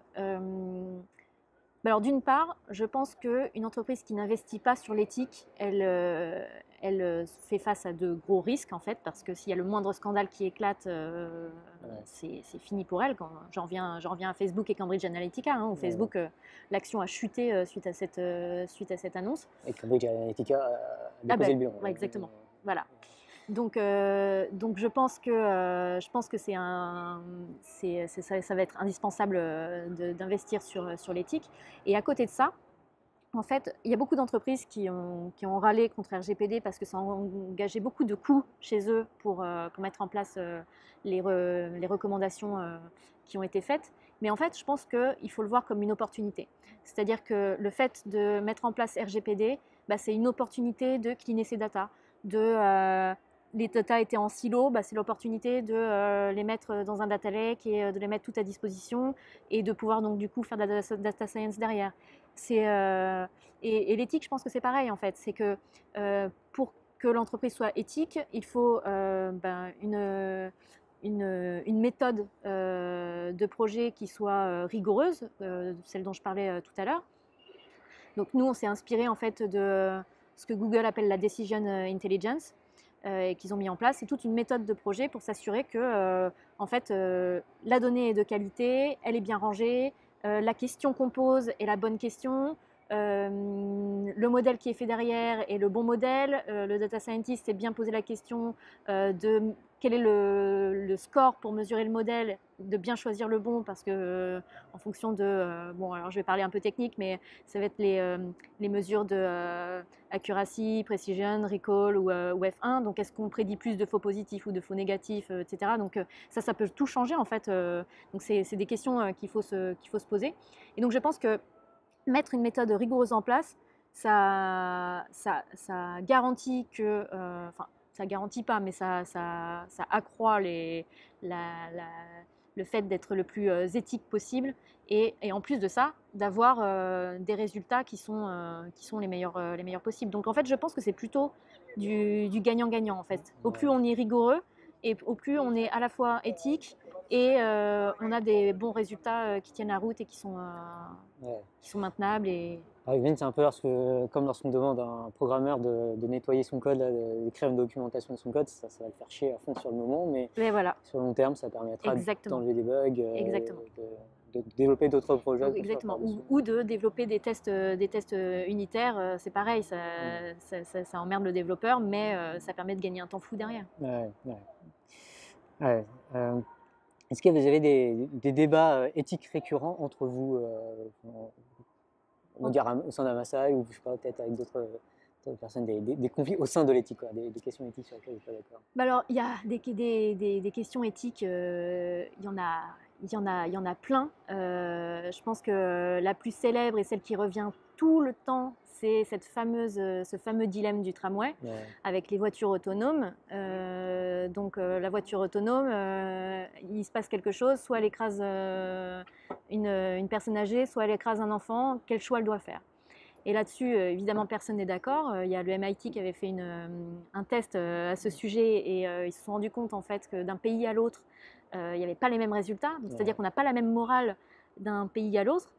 alors d'une part, je pense qu'une entreprise qui n'investit pas sur l'éthique, elle fait face à de gros risques en fait, parce que s'il y a le moindre scandale qui éclate, c'est fini pour elle. J'en reviens à Facebook et Cambridge Analytica, hein, où Facebook, l'action a chuté suite à cette annonce. Et Cambridge Analytica a déposé le bilan. Ouais, exactement. Voilà. Donc je pense que ça va être indispensable d'investir sur l'éthique. Et à côté de ça, en fait, il y a beaucoup d'entreprises qui ont râlé contre RGPD parce que ça a engagé beaucoup de coûts chez eux pour mettre en place les recommandations qui ont été faites. Mais en fait, je pense qu'il faut le voir comme une opportunité. C'est-à-dire que le fait de mettre en place RGPD, bah, c'est une opportunité de cleaner ses data, les data étaient en silo, bah, c'est l'opportunité de les mettre dans un data lake et de les mettre tout à disposition et de pouvoir donc du coup faire de la data science derrière. Et l'éthique, je pense que c'est pareil en fait. C'est que pour que l'entreprise soit éthique, il faut une méthode de projet qui soit rigoureuse, celle dont je parlais tout à l'heure. Donc nous, on s'est inspiré en fait de ce que Google appelle la Decision Intelligence et qu'ils ont mis en place. C'est toute une méthode de projet pour s'assurer que en fait, la donnée est de qualité, elle est bien rangée, la question qu'on pose est la bonne question, le modèle qui est fait derrière est le bon modèle, le data scientist s'est bien posé la question de quel est le score pour mesurer le modèle, de bien choisir le bon parce que en fonction de, bon alors je vais parler un peu technique, mais ça va être les mesures de accuracy, precision, recall ou F1, donc est-ce qu'on prédit plus de faux positifs ou de faux négatifs, etc. Donc ça peut tout changer en fait, donc c'est des questions qu'il faut se poser. Et donc je pense que mettre une méthode rigoureuse en place, ça garantit que, enfin, ça garantit pas, mais ça accroît le fait d'être le plus éthique possible et en plus de ça, d'avoir des résultats qui sont les meilleurs possibles. Donc en fait, je pense que c'est plutôt du gagnant-gagnant en fait. Au plus on est rigoureux et au plus on est à la fois éthique et on a des bons résultats qui tiennent la route et qui sont maintenables. Et... c'est un peu comme lorsqu'on demande à un programmeur de nettoyer son code, d'écrire une documentation de son code, ça va le faire chier à fond sur le moment, mais voilà. sur le long terme, ça permettra d'enlever des bugs, de développer d'autres projets. Donc, exactement. Ou de développer des tests unitaires, c'est pareil, ça emmerde le développeur, mais ça permet de gagner un temps fou derrière. Est-ce que vous avez des débats éthiques récurrents entre vous, on va dire au sein d'Amasai, ou je sais pas, peut-être avec d'autres personnes, des conflits au sein de l'éthique, des questions éthiques sur lesquelles vous n'êtes pas d'accord? Alors, il y a des questions éthiques, il y en a plein. Je pense que la plus célèbre et celle qui revient tout le temps, c'est ce fameux dilemme du tramway avec les voitures autonomes. Donc la voiture autonome, il se passe quelque chose, soit elle écrase une personne âgée, soit elle écrase un enfant. Quel choix elle doit faire? Et là-dessus, évidemment, personne n'est d'accord. Il y a le MIT qui avait fait un test à ce sujet et ils se sont rendus compte en fait que d'un pays à l'autre, il n'y avait pas les mêmes résultats. C'est-à-dire qu'on n'a pas la même morale d'un pays à l'autre.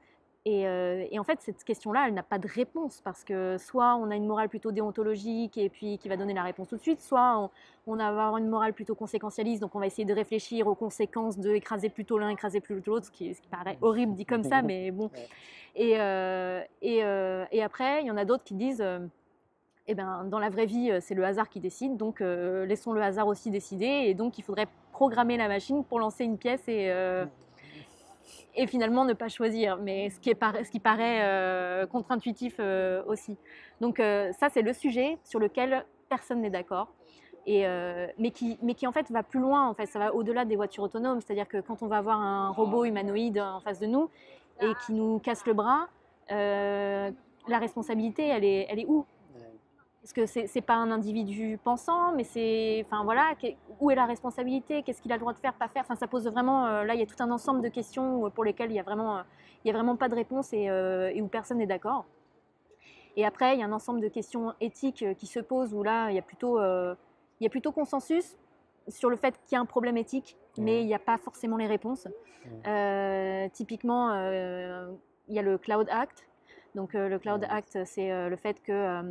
Et en fait, cette question-là, elle n'a pas de réponse parce que soit on a une morale plutôt déontologique et puis qui va donner la réponse tout de suite, soit on va avoir une morale plutôt conséquentialiste, donc on va essayer de réfléchir aux conséquences de écraser plutôt l'un, écraser plutôt l'autre, ce qui paraît horrible dit comme ça, mais bon. Et après, il y en a d'autres qui disent eh ben, dans la vraie vie, c'est le hasard qui décide, donc laissons le hasard aussi décider, et donc il faudrait programmer la machine pour lancer une pièce et finalement ne pas choisir, mais ce qui paraît contre-intuitif aussi. Donc ça, c'est le sujet sur lequel personne n'est d'accord, mais qui en fait va plus loin, en fait, ça va au-delà des voitures autonomes, c'est-à-dire que quand on va avoir un robot humanoïde en face de nous et qui nous casse le bras, la responsabilité, elle est où? Parce que c'est pas un individu pensant, mais enfin voilà, où est la responsabilité? Qu'est-ce qu'il a le droit de faire, pas faire? Enfin, ça pose vraiment, là, il y a tout un ensemble de questions pour lesquelles il y a vraiment pas de réponse et où personne n'est d'accord. Et après, il y a un ensemble de questions éthiques qui se posent où là, il y a plutôt consensus sur le fait qu'il y a un problème éthique, mais il n'y a pas forcément les réponses. Typiquement, il y a le Cloud Act. Donc le Cloud Act, c'est le fait que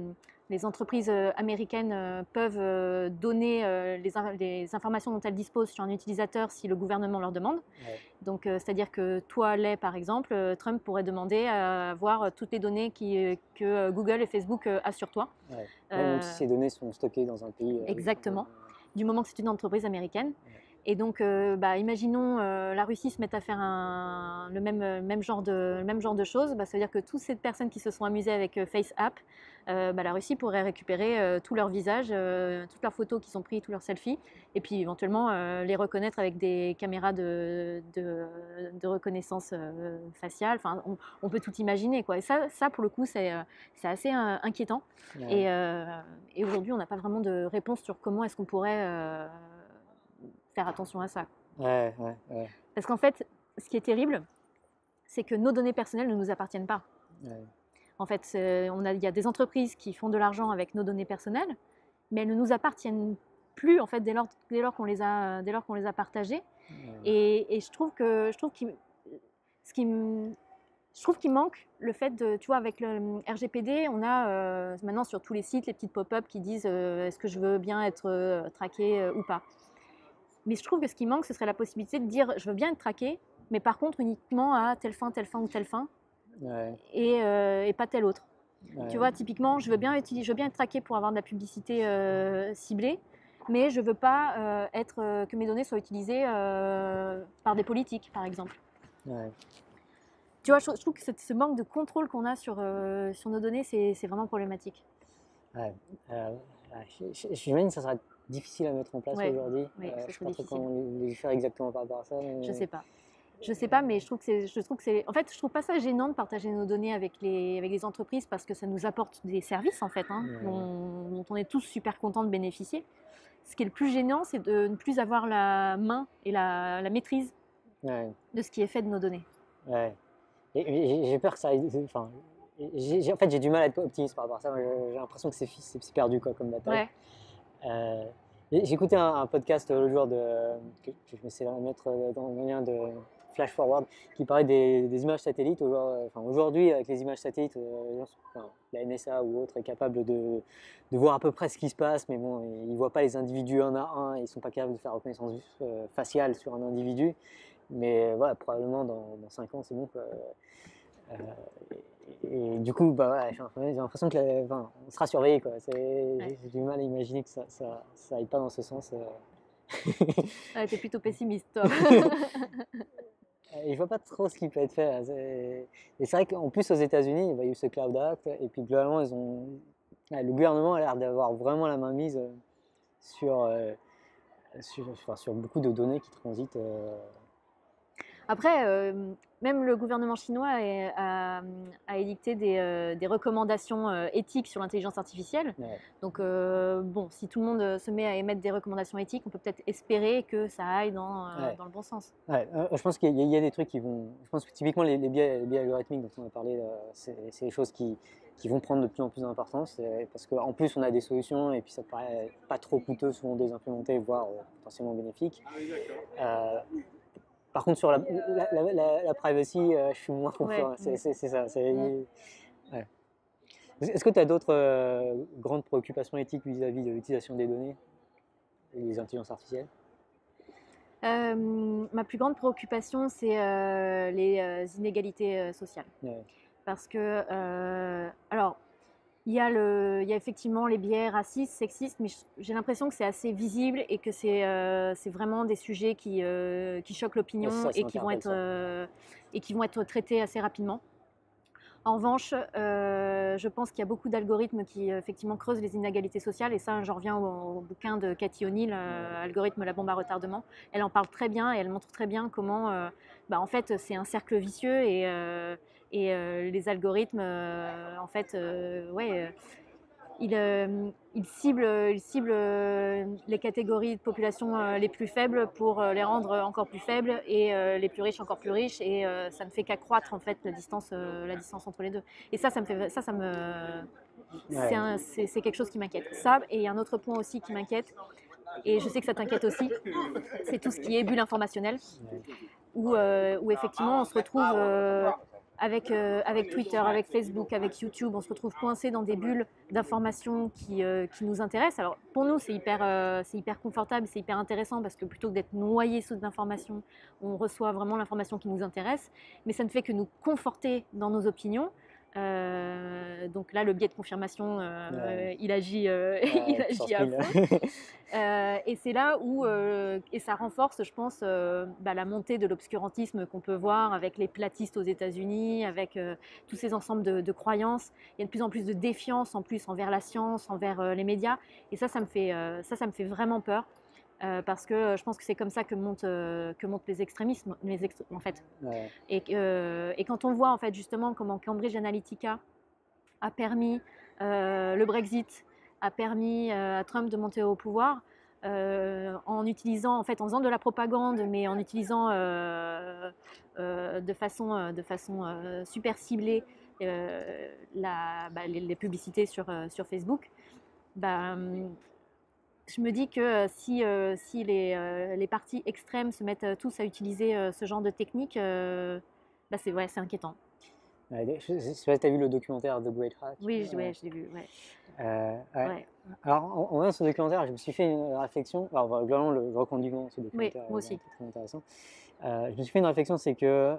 les entreprises américaines peuvent donner les informations dont elles disposent sur un utilisateur si le gouvernement leur demande. Donc c'est-à-dire que toi, par exemple, Trump pourrait demander à voir toutes les données que Google et Facebook a sur toi. Même si ces données sont stockées dans un pays. Exactement, du moment que c'est une entreprise américaine. Et donc, imaginons la Russie se mette à faire le même genre de choses. Ça veut dire que toutes ces personnes qui se sont amusées avec FaceApp, la Russie pourrait récupérer tous leurs visages, toutes leurs photos qu'ils ont prises, tous leurs selfies, et puis éventuellement les reconnaître avec des caméras de reconnaissance faciale. Enfin, on peut tout imaginer, quoi. Et ça pour le coup, c'est assez inquiétant. Et aujourd'hui, on n'a pas vraiment de réponse sur comment est-ce qu'on pourrait faire attention à ça. Parce qu'en fait, ce qui est terrible, c'est que nos données personnelles ne nous appartiennent pas. En fait, il y a des entreprises qui font de l'argent avec nos données personnelles, mais elles ne nous appartiennent plus en fait dès lors qu'on les a partagées. Et je trouve qu'il manque le fait de, tu vois, avec le RGPD, on a maintenant sur tous les sites les petites pop-up qui disent est-ce que je veux bien être traqué ou pas. Mais je trouve que ce qui manque, ce serait la possibilité de dire je veux bien être traqué, mais par contre uniquement à telle fin ou telle fin, et pas telle autre. Tu vois, typiquement, je veux bien être traqué pour avoir de la publicité ciblée, mais je ne veux pas que mes données soient utilisées par des politiques, par exemple. Tu vois, je trouve que ce manque de contrôle qu'on a sur nos données, c'est vraiment problématique. J'imagine que ça sera difficile à mettre en place aujourd'hui. Oui, je ne sais pas trop comment légiférer exactement par rapport à ça. Mais... Je sais pas, mais je trouve que c'est. En fait, je trouve pas ça gênant de partager nos données avec les entreprises parce que ça nous apporte des services en fait, dont on est tous super contents de bénéficier. Ce qui est le plus gênant, c'est de ne plus avoir la main et la maîtrise Ouais, de ce qui est fait de nos données. ouais. Et j'ai peur que ça aille. Enfin, en fait, j'ai du mal à être optimiste par rapport à ça. Moi, j'ai l'impression que c'est perdu quoi, comme bataille. Ouais. Euh, j'ai écouté un podcast l'autre jour que je me suis mettre dans le lien de Flash Forward qui parlait des images satellites. Aujourd'hui, avec les images satellites, la NSA ou autre est capable de voir à peu près ce qui se passe, mais bon, ils ne voient pas les individus un à un, ils ne sont pas capables de faire reconnaissance faciale sur un individu. Mais voilà, probablement dans 5 ans, c'est bon. Euh, et du coup, bah, ouais, j'ai l'impression que on sera surveillé. Quoi. Ouais. J'ai du mal à imaginer que ça aille pas dans ce sens. Ouais, t'es plutôt pessimiste, toi. Et je vois pas trop ce qui peut être fait. Là. Et c'est vrai qu'en plus aux États-Unis, il y a eu ce Cloud Act, et puis globalement, le gouvernement a l'air d'avoir vraiment la main mise sur, sur beaucoup de données qui transitent. Après, même le gouvernement chinois a édicté des recommandations éthiques sur l'intelligence artificielle. Ouais. Donc, bon, si tout le monde se met à émettre des recommandations éthiques, on peut peut-être espérer que ça aille Ouais. dans le bon sens. Ouais, je pense qu'il y a des trucs qui vont. Je pense que typiquement les biais algorithmiques dont on a parlé, c'est des choses qui vont prendre de plus en plus d'importance. Parce qu'en plus, on a des solutions et puis ça paraît pas trop coûteux souvent de les implémenter, voire potentiellement bénéfiques. Euh, Par contre, sur la privacy, je suis moins confiant. Ouais. C'est ça. Mm. Ouais. Est-ce que tu as d'autres grandes préoccupations éthiques vis-à-vis de l'utilisation des données et des intelligences artificielles? Ma plus grande préoccupation, c'est les inégalités sociales. Ouais. Parce que, alors, il y a effectivement les biais racistes, sexistes, mais j'ai l'impression que c'est assez visible et que c'est vraiment des sujets qui choquent Ouais, l'opinion ça interpelle ça. et qui vont être traités assez rapidement. En revanche, je pense qu'il y a beaucoup d'algorithmes qui effectivement creusent les inégalités sociales, et ça, j'en reviens au bouquin de Cathy O'Neill, Algorithme, la bombe à retardement. Elle en parle très bien et elle montre très bien comment, en fait, c'est un cercle vicieux et les algorithmes, en fait, ouais, ils ciblent les catégories de population les plus faibles pour les rendre encore plus faibles et les plus riches encore plus riches, et ça ne fait qu'accroître en fait la distance entre les deux. Et Ouais. c'est quelque chose qui m'inquiète. Ça, et il y a un autre point aussi qui m'inquiète, et je sais que ça t'inquiète aussi, c'est tout ce qui est bulle informationnelle, Ouais. où effectivement on se retrouve avec Twitter, avec Facebook, avec YouTube, on se retrouve coincé dans des bulles d'informations qui nous intéressent. Alors pour nous, c'est hyper confortable, c'est hyper intéressant parce que plutôt que d'être noyé sous d'informations, on reçoit vraiment l'information qui nous intéresse, mais ça ne fait que nous conforter dans nos opinions. Donc là, le biais de confirmation, Ouais. il agit, il Ouais, puissance agit à 1000. fond. Et c'est là où, et ça renforce, je pense, la montée de l'obscurantisme qu'on peut voir avec les platistes aux États-Unis, avec tous ces ensembles de croyances. Il y a de plus en plus de défiance en plus envers la science, envers les médias. Et ça me fait vraiment peur. Parce que je pense que c'est comme ça que montent les extrémismes, en fait. Ouais. Et quand on voit en fait justement comment Cambridge Analytica a permis le Brexit, a permis à Trump de monter au pouvoir, en utilisant, en fait, en faisant de la propagande, mais en utilisant de façon super ciblée les publicités sur Facebook. Bah, je me dis que si les partis extrêmes se mettent tous à utiliser ce genre de technique, c'est inquiétant. Ouais, je sais pas si tu as vu le documentaire The Great Hack. Oui, ouais, je l'ai vu. Ouais. Ouais. Ouais. Alors, en voyant ce documentaire, je me suis fait une réflexion. Alors, globalement, je recommande vivement ce Oui, documentaire, moi il est aussi. très intéressant. Je me suis fait une réflexion, c'est que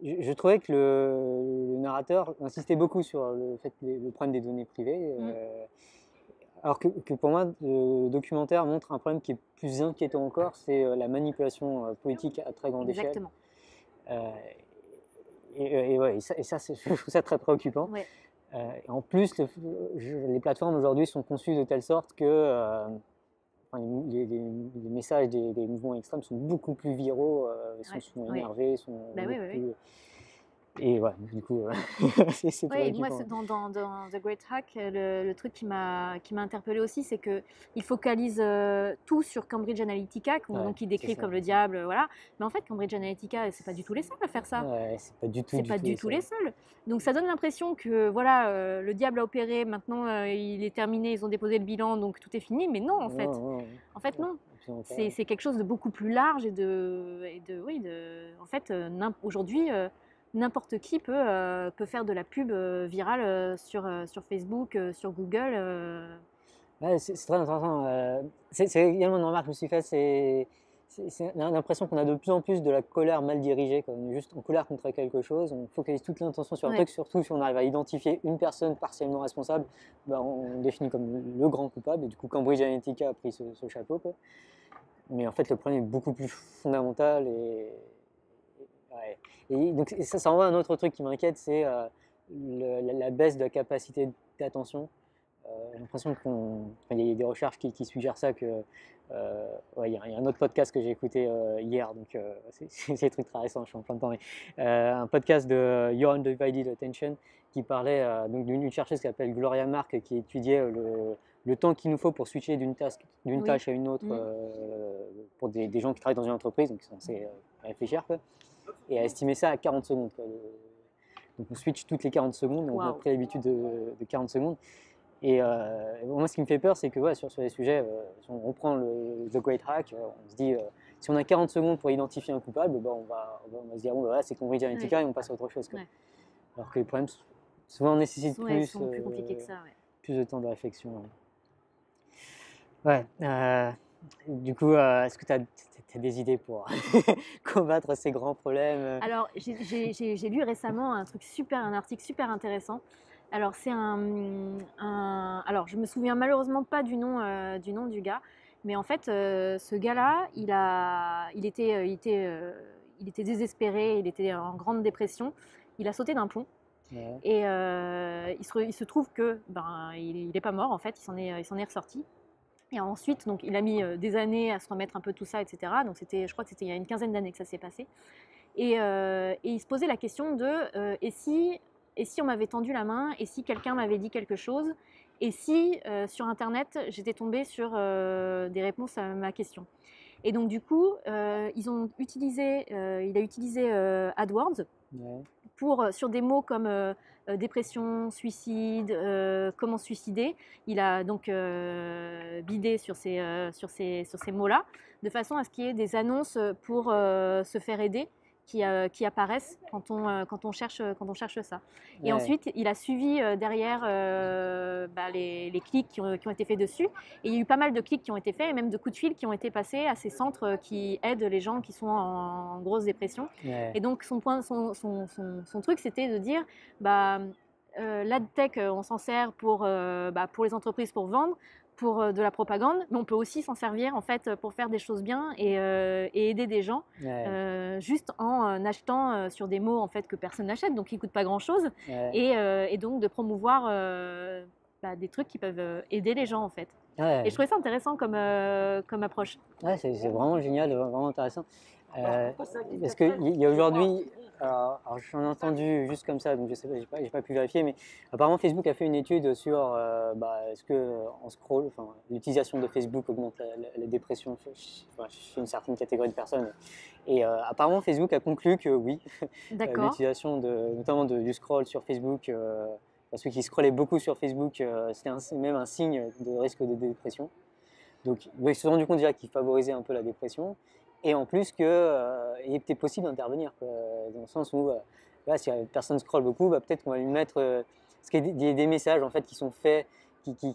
je trouvais que le narrateur insistait beaucoup sur le fait le problème des données privées. Mm, Alors que pour moi, le documentaire montre un problème qui est plus inquiétant encore, c'est la manipulation politique à très grande échelle. exactement. Euh, ouais, et ça je trouve ça très préoccupant. Ouais. Et en plus, les plateformes aujourd'hui sont conçues de telle sorte que enfin, les messages des mouvements extrêmes sont beaucoup plus viraux, ils sont Ouais. souvent Ouais. énervés, sont Bah oui, beaucoup oui, oui. plus. Et ouais, du coup, c'est Oui, moi, préoccupant. dans The Great Hack, le truc qui m'a interpellée aussi, c'est qu'il focalise tout sur Cambridge Analytica, Ouais, donc il c'est décrivent ça. comme le diable, voilà. Mais en fait, Cambridge Analytica, c'est pas du tout les seuls à faire ça. Ouais, c'est pas du tout, C'est du pas tout du les tout les seuls. seuls. Donc ça donne l'impression que voilà, le diable a opéré, maintenant il est terminé, ils ont déposé le bilan, donc tout est fini. Mais non, en Non, fait. non, En fait, non. absolument pas. C'est quelque chose de beaucoup plus large oui, en fait, aujourd'hui, n'importe qui peut faire de la pub virale sur Facebook, sur Google. Ouais, c'est très intéressant. C'est également une remarque que je me suis faite, c'est l'impression qu'on a de plus en plus de la colère mal dirigée, quoi. On est juste en colère contre quelque chose, on focalise toute l'intention sur un Ouais, truc, surtout si on arrive à identifier une personne partiellement responsable, bah, on le définit comme le grand coupable, et du coup Cambridge Analytica a pris ce chapeau, quoi. Mais en fait, le problème est beaucoup plus fondamental ouais. Et donc ça envoie un autre truc qui m'inquiète, c'est la baisse de la capacité d'attention. J'ai l'impression qu'il y a des recherches qui suggèrent ça, que ouais, il y a un autre podcast que j'ai écouté hier, donc c'est des trucs très récents, je suis en plein dedans, mais un podcast de Your Undivided Attention qui parlait donc d'une chercheuse qui s'appelle Gloria Mark, qui étudiait le temps qu'il nous faut pour switcher d'une oui. tâche à une autre Mm. pour des gens qui travaillent dans une entreprise, donc ils sont censés réfléchir, quoi, et a estimé ça à 40 secondes, quoi. Donc on switch toutes les 40 secondes, on a Waouh. pris l'habitude de 40 secondes. Et moi, ce qui me fait peur, c'est que ouais, sur les sujets, si on reprend The Great Hack, on se dit, si on a 40 secondes pour identifier un coupable, bah, on va se dire, bon, bah, voilà, c'est Cambridge Ouais, Analytica, et on passe à autre chose, quoi. ouais. Alors que les problèmes, souvent, nécessitent Ouais, sont plus compliqués que ça. Ouais. plus de temps de réflexion. Ouais. Du coup, est-ce que tu as des idées pour combattre ces grands problèmes Alors, j'ai lu récemment un article super intéressant. Alors, alors, je me souviens malheureusement pas du nom du gars, mais en fait, ce gars-là, il était désespéré, il était en grande dépression. Il a sauté d'un pont Ouais. et il se trouve que il est pas mort en fait, il s'en est ressorti. Et ensuite, donc, il a mis des années à se remettre un peu de tout ça, etc. Donc, je crois que c'était il y a une quinzaine d'années que ça s'est passé. Et il se posait la question de et si on m'avait tendu la main, et si quelqu'un m'avait dit quelque chose, et si sur Internet j'étais tombée sur des réponses à ma question. Et donc du coup, il a utilisé AdWords Ouais. sur des mots comme dépression, suicide, comment se suicider. Il a donc bidé sur ces mots-là, de façon à ce qu'il y ait des annonces pour se faire aider qui apparaissent quand on cherche ça. Et Ouais. ensuite, il a suivi derrière les clics qui ont été faits dessus. Et il y a eu pas mal de clics qui ont été faits et même de coups de fil qui ont été passés à ces centres qui aident les gens qui sont en grosse dépression. Ouais. Et donc, son truc, c'était de dire, bah, l'adtech, on s'en sert pour les entreprises pour vendre, pour de la propagande, mais on peut aussi s'en servir en fait pour faire des choses bien et aider des gens Ouais. juste en achetant sur des mots en fait que personne n'achète, donc qui ne coûtent pas grand-chose, Ouais. et donc de promouvoir des trucs qui peuvent aider les gens en fait. Et Ouais. je trouvais ça intéressant comme approche. Ouais, c'est vraiment génial, vraiment intéressant. Parce qu'il y a aujourd'hui, alors j'en ai entendu juste comme ça, donc je sais pas, j'ai pas pu vérifier, mais apparemment Facebook a fait une étude sur est-ce que en scroll, enfin, l'utilisation de Facebook augmente la dépression chez une certaine catégorie de personnes. Et apparemment Facebook a conclu que oui, D'accord. l'utilisation notamment du scroll sur Facebook, ceux qui scrollaient beaucoup sur Facebook, c'était même un signe de risque de dépression. Donc, ils se sont rendu compte déjà qu'ils favorisaient un peu la dépression, et en plus qu'il était possible d'intervenir, quoi, dans le sens où là, si la personne scrolle beaucoup, bah, peut-être qu'on va lui mettre parce qu'il y a des messages en fait qui sont faits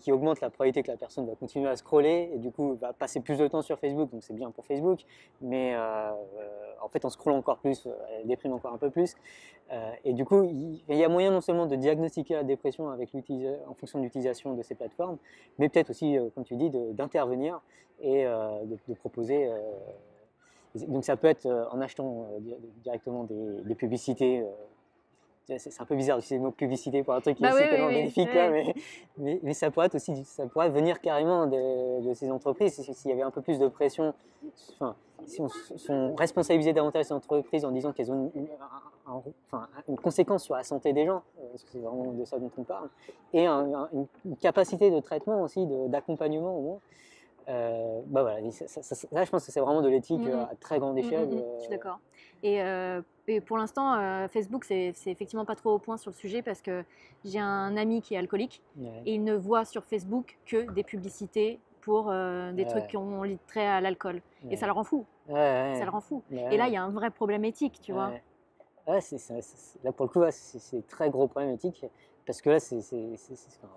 qui augmentent la probabilité que la personne va continuer à scroller et du coup va passer plus de temps sur Facebook, donc c'est bien pour Facebook, mais en fait en scrollant encore plus, elle déprime encore un peu plus. Et du coup, il y a moyen non seulement de diagnostiquer la dépression en fonction de l'utilisation de ces plateformes, mais peut-être aussi, comme tu dis, d'intervenir et de proposer. Donc ça peut être en achetant directement des publicités c'est un peu bizarre d'utiliser le mot publicité pour un truc qui Bah est oui, tellement oui, oui, bénéfique oui. là, mais ça pourrait être aussi, ça pourrait venir carrément de ces entreprises s'il y avait un peu plus de pression. Enfin, si on responsabilisait davantage ces entreprises en disant qu'elles ont une conséquence sur la santé des gens, parce que c'est vraiment de ça dont on parle, et une capacité de traitement aussi, d'accompagnement au moins. Bah voilà, là, je pense que c'est vraiment de l'éthique à très grande échelle. Je suis d'accord. Et pour l'instant, Facebook, c'est effectivement pas trop au point sur le sujet parce que j'ai un ami qui est alcoolique Ouais. et il ne voit sur Facebook que des publicités pour des trucs qui ont trait à l'alcool. Et ça le rend fou. Ça le rend fou. Et là, il y a un vrai problème éthique, tu vois. Ouais, là pour le coup, ouais, c'est très gros problème éthique. Parce que là,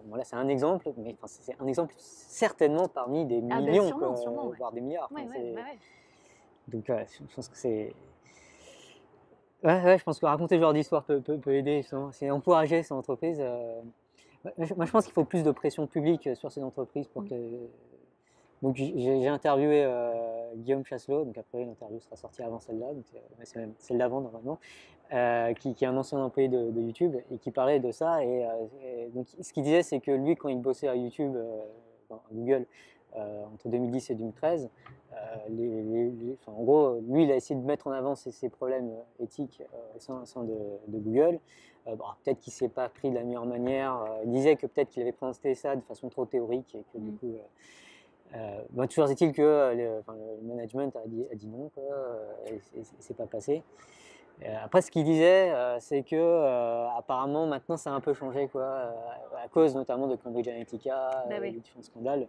bon, là, c'est un exemple, mais c'est un exemple certainement parmi des millions, sûrement, ouais. voire des milliards. Ouais. Donc, je pense que c'est. Ouais, je pense que raconter ce genre d'histoire peut aider, c'est encourager ces entreprises. Moi, je pense qu'il faut plus de pression publique sur ces entreprises pour que. Donc, j'ai interviewé Guillaume Chasselot, donc après l'interview sera sortie avant celle-là, donc c'est même celle d'avant normalement, qui est un ancien employé de YouTube et qui parlait de ça. Et donc, ce qu'il disait, c'est que lui, quand il bossait à YouTube, à Google, entre 2010 et 2013, en gros, lui, il a essayé de mettre en avant ses problèmes éthiques au sein de Google. Bon, peut-être qu'il ne s'est pas pris de la meilleure manière. Il disait que peut-être qu'il avait présenté ça de façon trop théorique et que du coup. Toujours est-il que le management a dit non, quoi, et c'est pas passé. Après, ce qu'il disait, c'est que apparemment maintenant ça a un peu changé, quoi, à cause notamment de Cambridge Analytica, Bah oui. des différents scandales.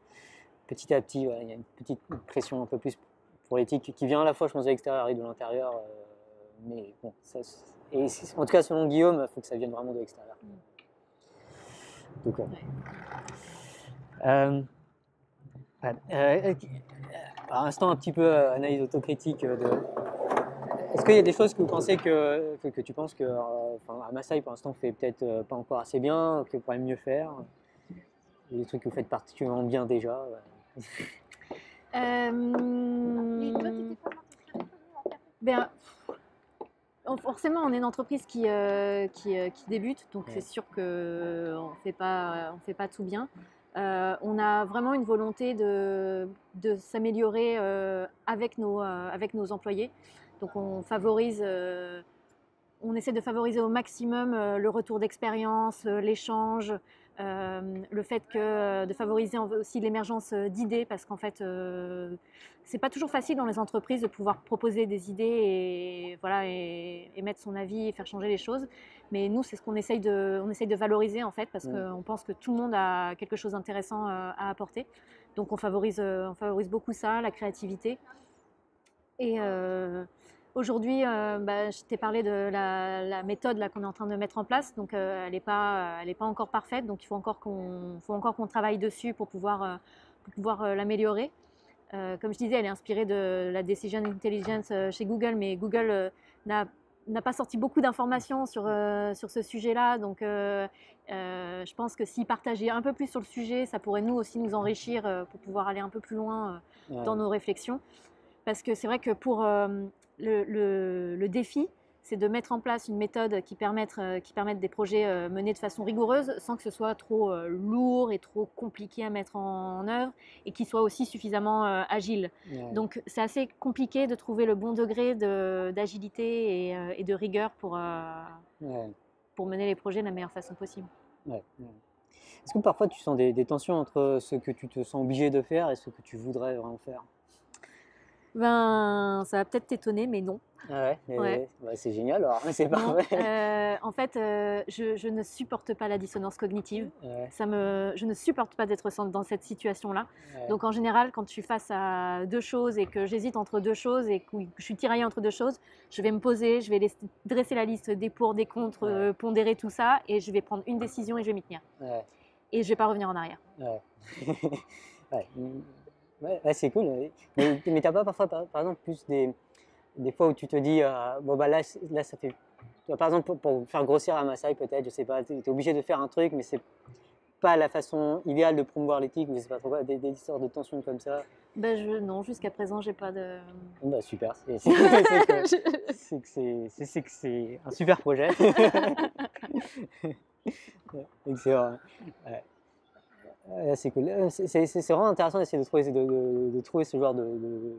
Petit à petit, il y a une petite pression un peu plus pour l'éthique qui vient à la fois, je pense, de l'extérieur et de l'intérieur. Mais bon, en tout cas, selon Guillaume, il faut que ça vienne vraiment de l'extérieur. Donc, par instant, un petit peu analyse autocritique. Est-ce qu'il y a des choses que vous pensez que tu penses que Masai pour l'instant fait peut-être pas encore assez bien, que vous pourriez mieux faire? Des trucs que vous faites particulièrement bien déjà? Forcément, on est une entreprise qui débute, donc c'est sûr qu'on ne fait pas tout bien. On a vraiment une volonté de s'améliorer avec nos employés. Donc on essaie de favoriser au maximum le retour d'expérience, l'échange, le fait de favoriser aussi l'émergence d'idées, parce qu'en fait, c'est pas toujours facile dans les entreprises de pouvoir proposer des idées et mettre son avis et faire changer les choses. Mais nous, c'est ce qu'on essaye de valoriser en fait, parce qu'on pense que tout le monde a quelque chose d'intéressant à apporter. Donc on favorise beaucoup ça, la créativité. Et aujourd'hui, je t'ai parlé de la méthode qu'on est en train de mettre en place. Donc, elle n'est pas encore parfaite. Donc, il faut encore qu'on travaille dessus pour pouvoir l'améliorer. Comme je disais, elle est inspirée de la Decision Intelligence chez Google, mais Google n'a pas sorti beaucoup d'informations sur ce sujet-là. Donc, je pense que s'ils partageaient un peu plus sur le sujet, ça pourrait nous aussi nous enrichir pour pouvoir aller un peu plus loin dans nos réflexions. Parce que c'est vrai que pour le défi, c'est de mettre en place une méthode qui permette des projets menés de façon rigoureuse sans que ce soit trop lourd et trop compliqué à mettre en œuvre et qui soit aussi suffisamment agile. Donc c'est assez compliqué de trouver le bon degré d'agilité et de rigueur pour mener les projets de la meilleure façon possible. Est-ce que parfois tu sens des tensions entre ce que tu te sens obligé de faire et ce que tu voudrais vraiment faire? Ça va peut-être t'étonner, mais non. C'est génial, alors c'est parfait. En fait, je ne supporte pas la dissonance cognitive. Je ne supporte pas d'être dans cette situation-là. Donc en général, quand je suis face à deux choses et que j'hésite entre deux choses et que je suis tiraillée entre deux choses, je vais me poser, je vais dresser la liste des pour, des contre, pondérer tout ça et je vais prendre une décision et je vais m'y tenir. Et je ne vais pas revenir en arrière. C'est cool. Mais t'as pas parfois, par exemple, plus des fois où tu te dis, là ça fait. Par exemple, pour faire grossir la Masai, peut-être, je sais pas, tu es obligé de faire un truc, mais c'est pas la façon idéale de promouvoir l'éthique, ou je sais pas trop quoi, des histoires de tensions comme ça? Ben, non, jusqu'à présent, j'ai pas de. Bon, bah, super, c'est un super projet. Excellent. Ouais. C'est cool. C'est vraiment intéressant d'essayer de trouver ce genre de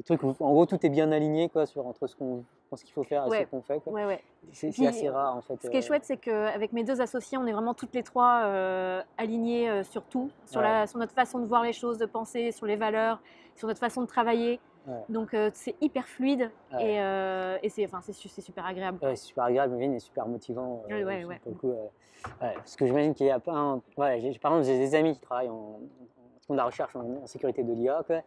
truc où, en gros, tout est bien aligné quoi, entre ce qu'on pense qu'il faut faire et ce Ouais, qu'on fait. Quoi. ouais. C'est Puis, assez rare en fait. Ce qui est chouette, c'est qu'avec mes deux associés, on est vraiment toutes les trois alignées sur tout, sur notre façon de voir les choses, de penser, sur les valeurs, sur notre façon de travailler. Ouais. Donc c'est hyper fluide et c'est super agréable. Ouais, c'est super agréable, et super motivant. Ouais. Pour le coup, parce que j'imagine qu'il y a pas un. Ouais, par exemple, j'ai des amis qui travaillent en font de la recherche en sécurité de l'IA. Quoi.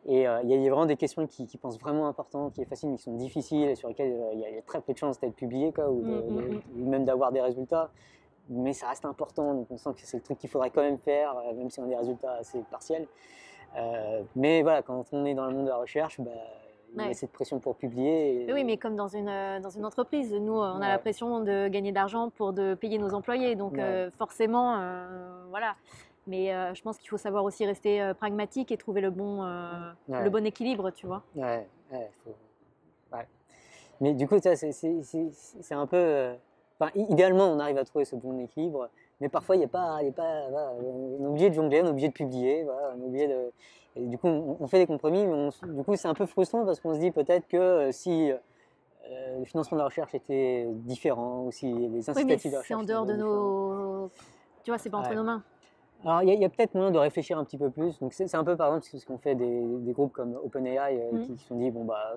Et il y a vraiment des questions qui pensent vraiment importantes, qui est facile, mais qui sont difficiles et sur lesquelles il y a très peu de chances d'être publié quoi, ou même d'avoir des résultats. Mais ça reste important, donc on sent que c'est le truc qu'il faudrait quand même faire, même si on a des résultats assez partiels. Mais voilà, quand on est dans le monde de la recherche, bah, il y a cette pression pour publier. Oui, mais comme dans une entreprise, nous, on a la pression de gagner de l'argent pour de payer nos employés. Donc forcément, voilà. Mais je pense qu'il faut savoir aussi rester pragmatique et trouver le bon équilibre, tu vois. Ouais. Mais du coup, c'est un peu... idéalement, on arrive à trouver ce bon équilibre, mais parfois, il y a pas voilà, on est obligé de jongler, on est obligé de publier, voilà, on est obligé de... Et du coup, on fait des compromis, mais du coup, c'est un peu frustrant parce qu'on se dit peut-être que si le financement de la recherche était différent, ou si les incitatifs de la recherche... c'est en dehors de nos... Tu vois, c'est pas entre nos mains. Alors, il y a peut-être moyen de réfléchir un petit peu plus. Donc, c'est un peu, par exemple, ce qu'on fait des groupes comme OpenAI qui se sont dit, bon, bah,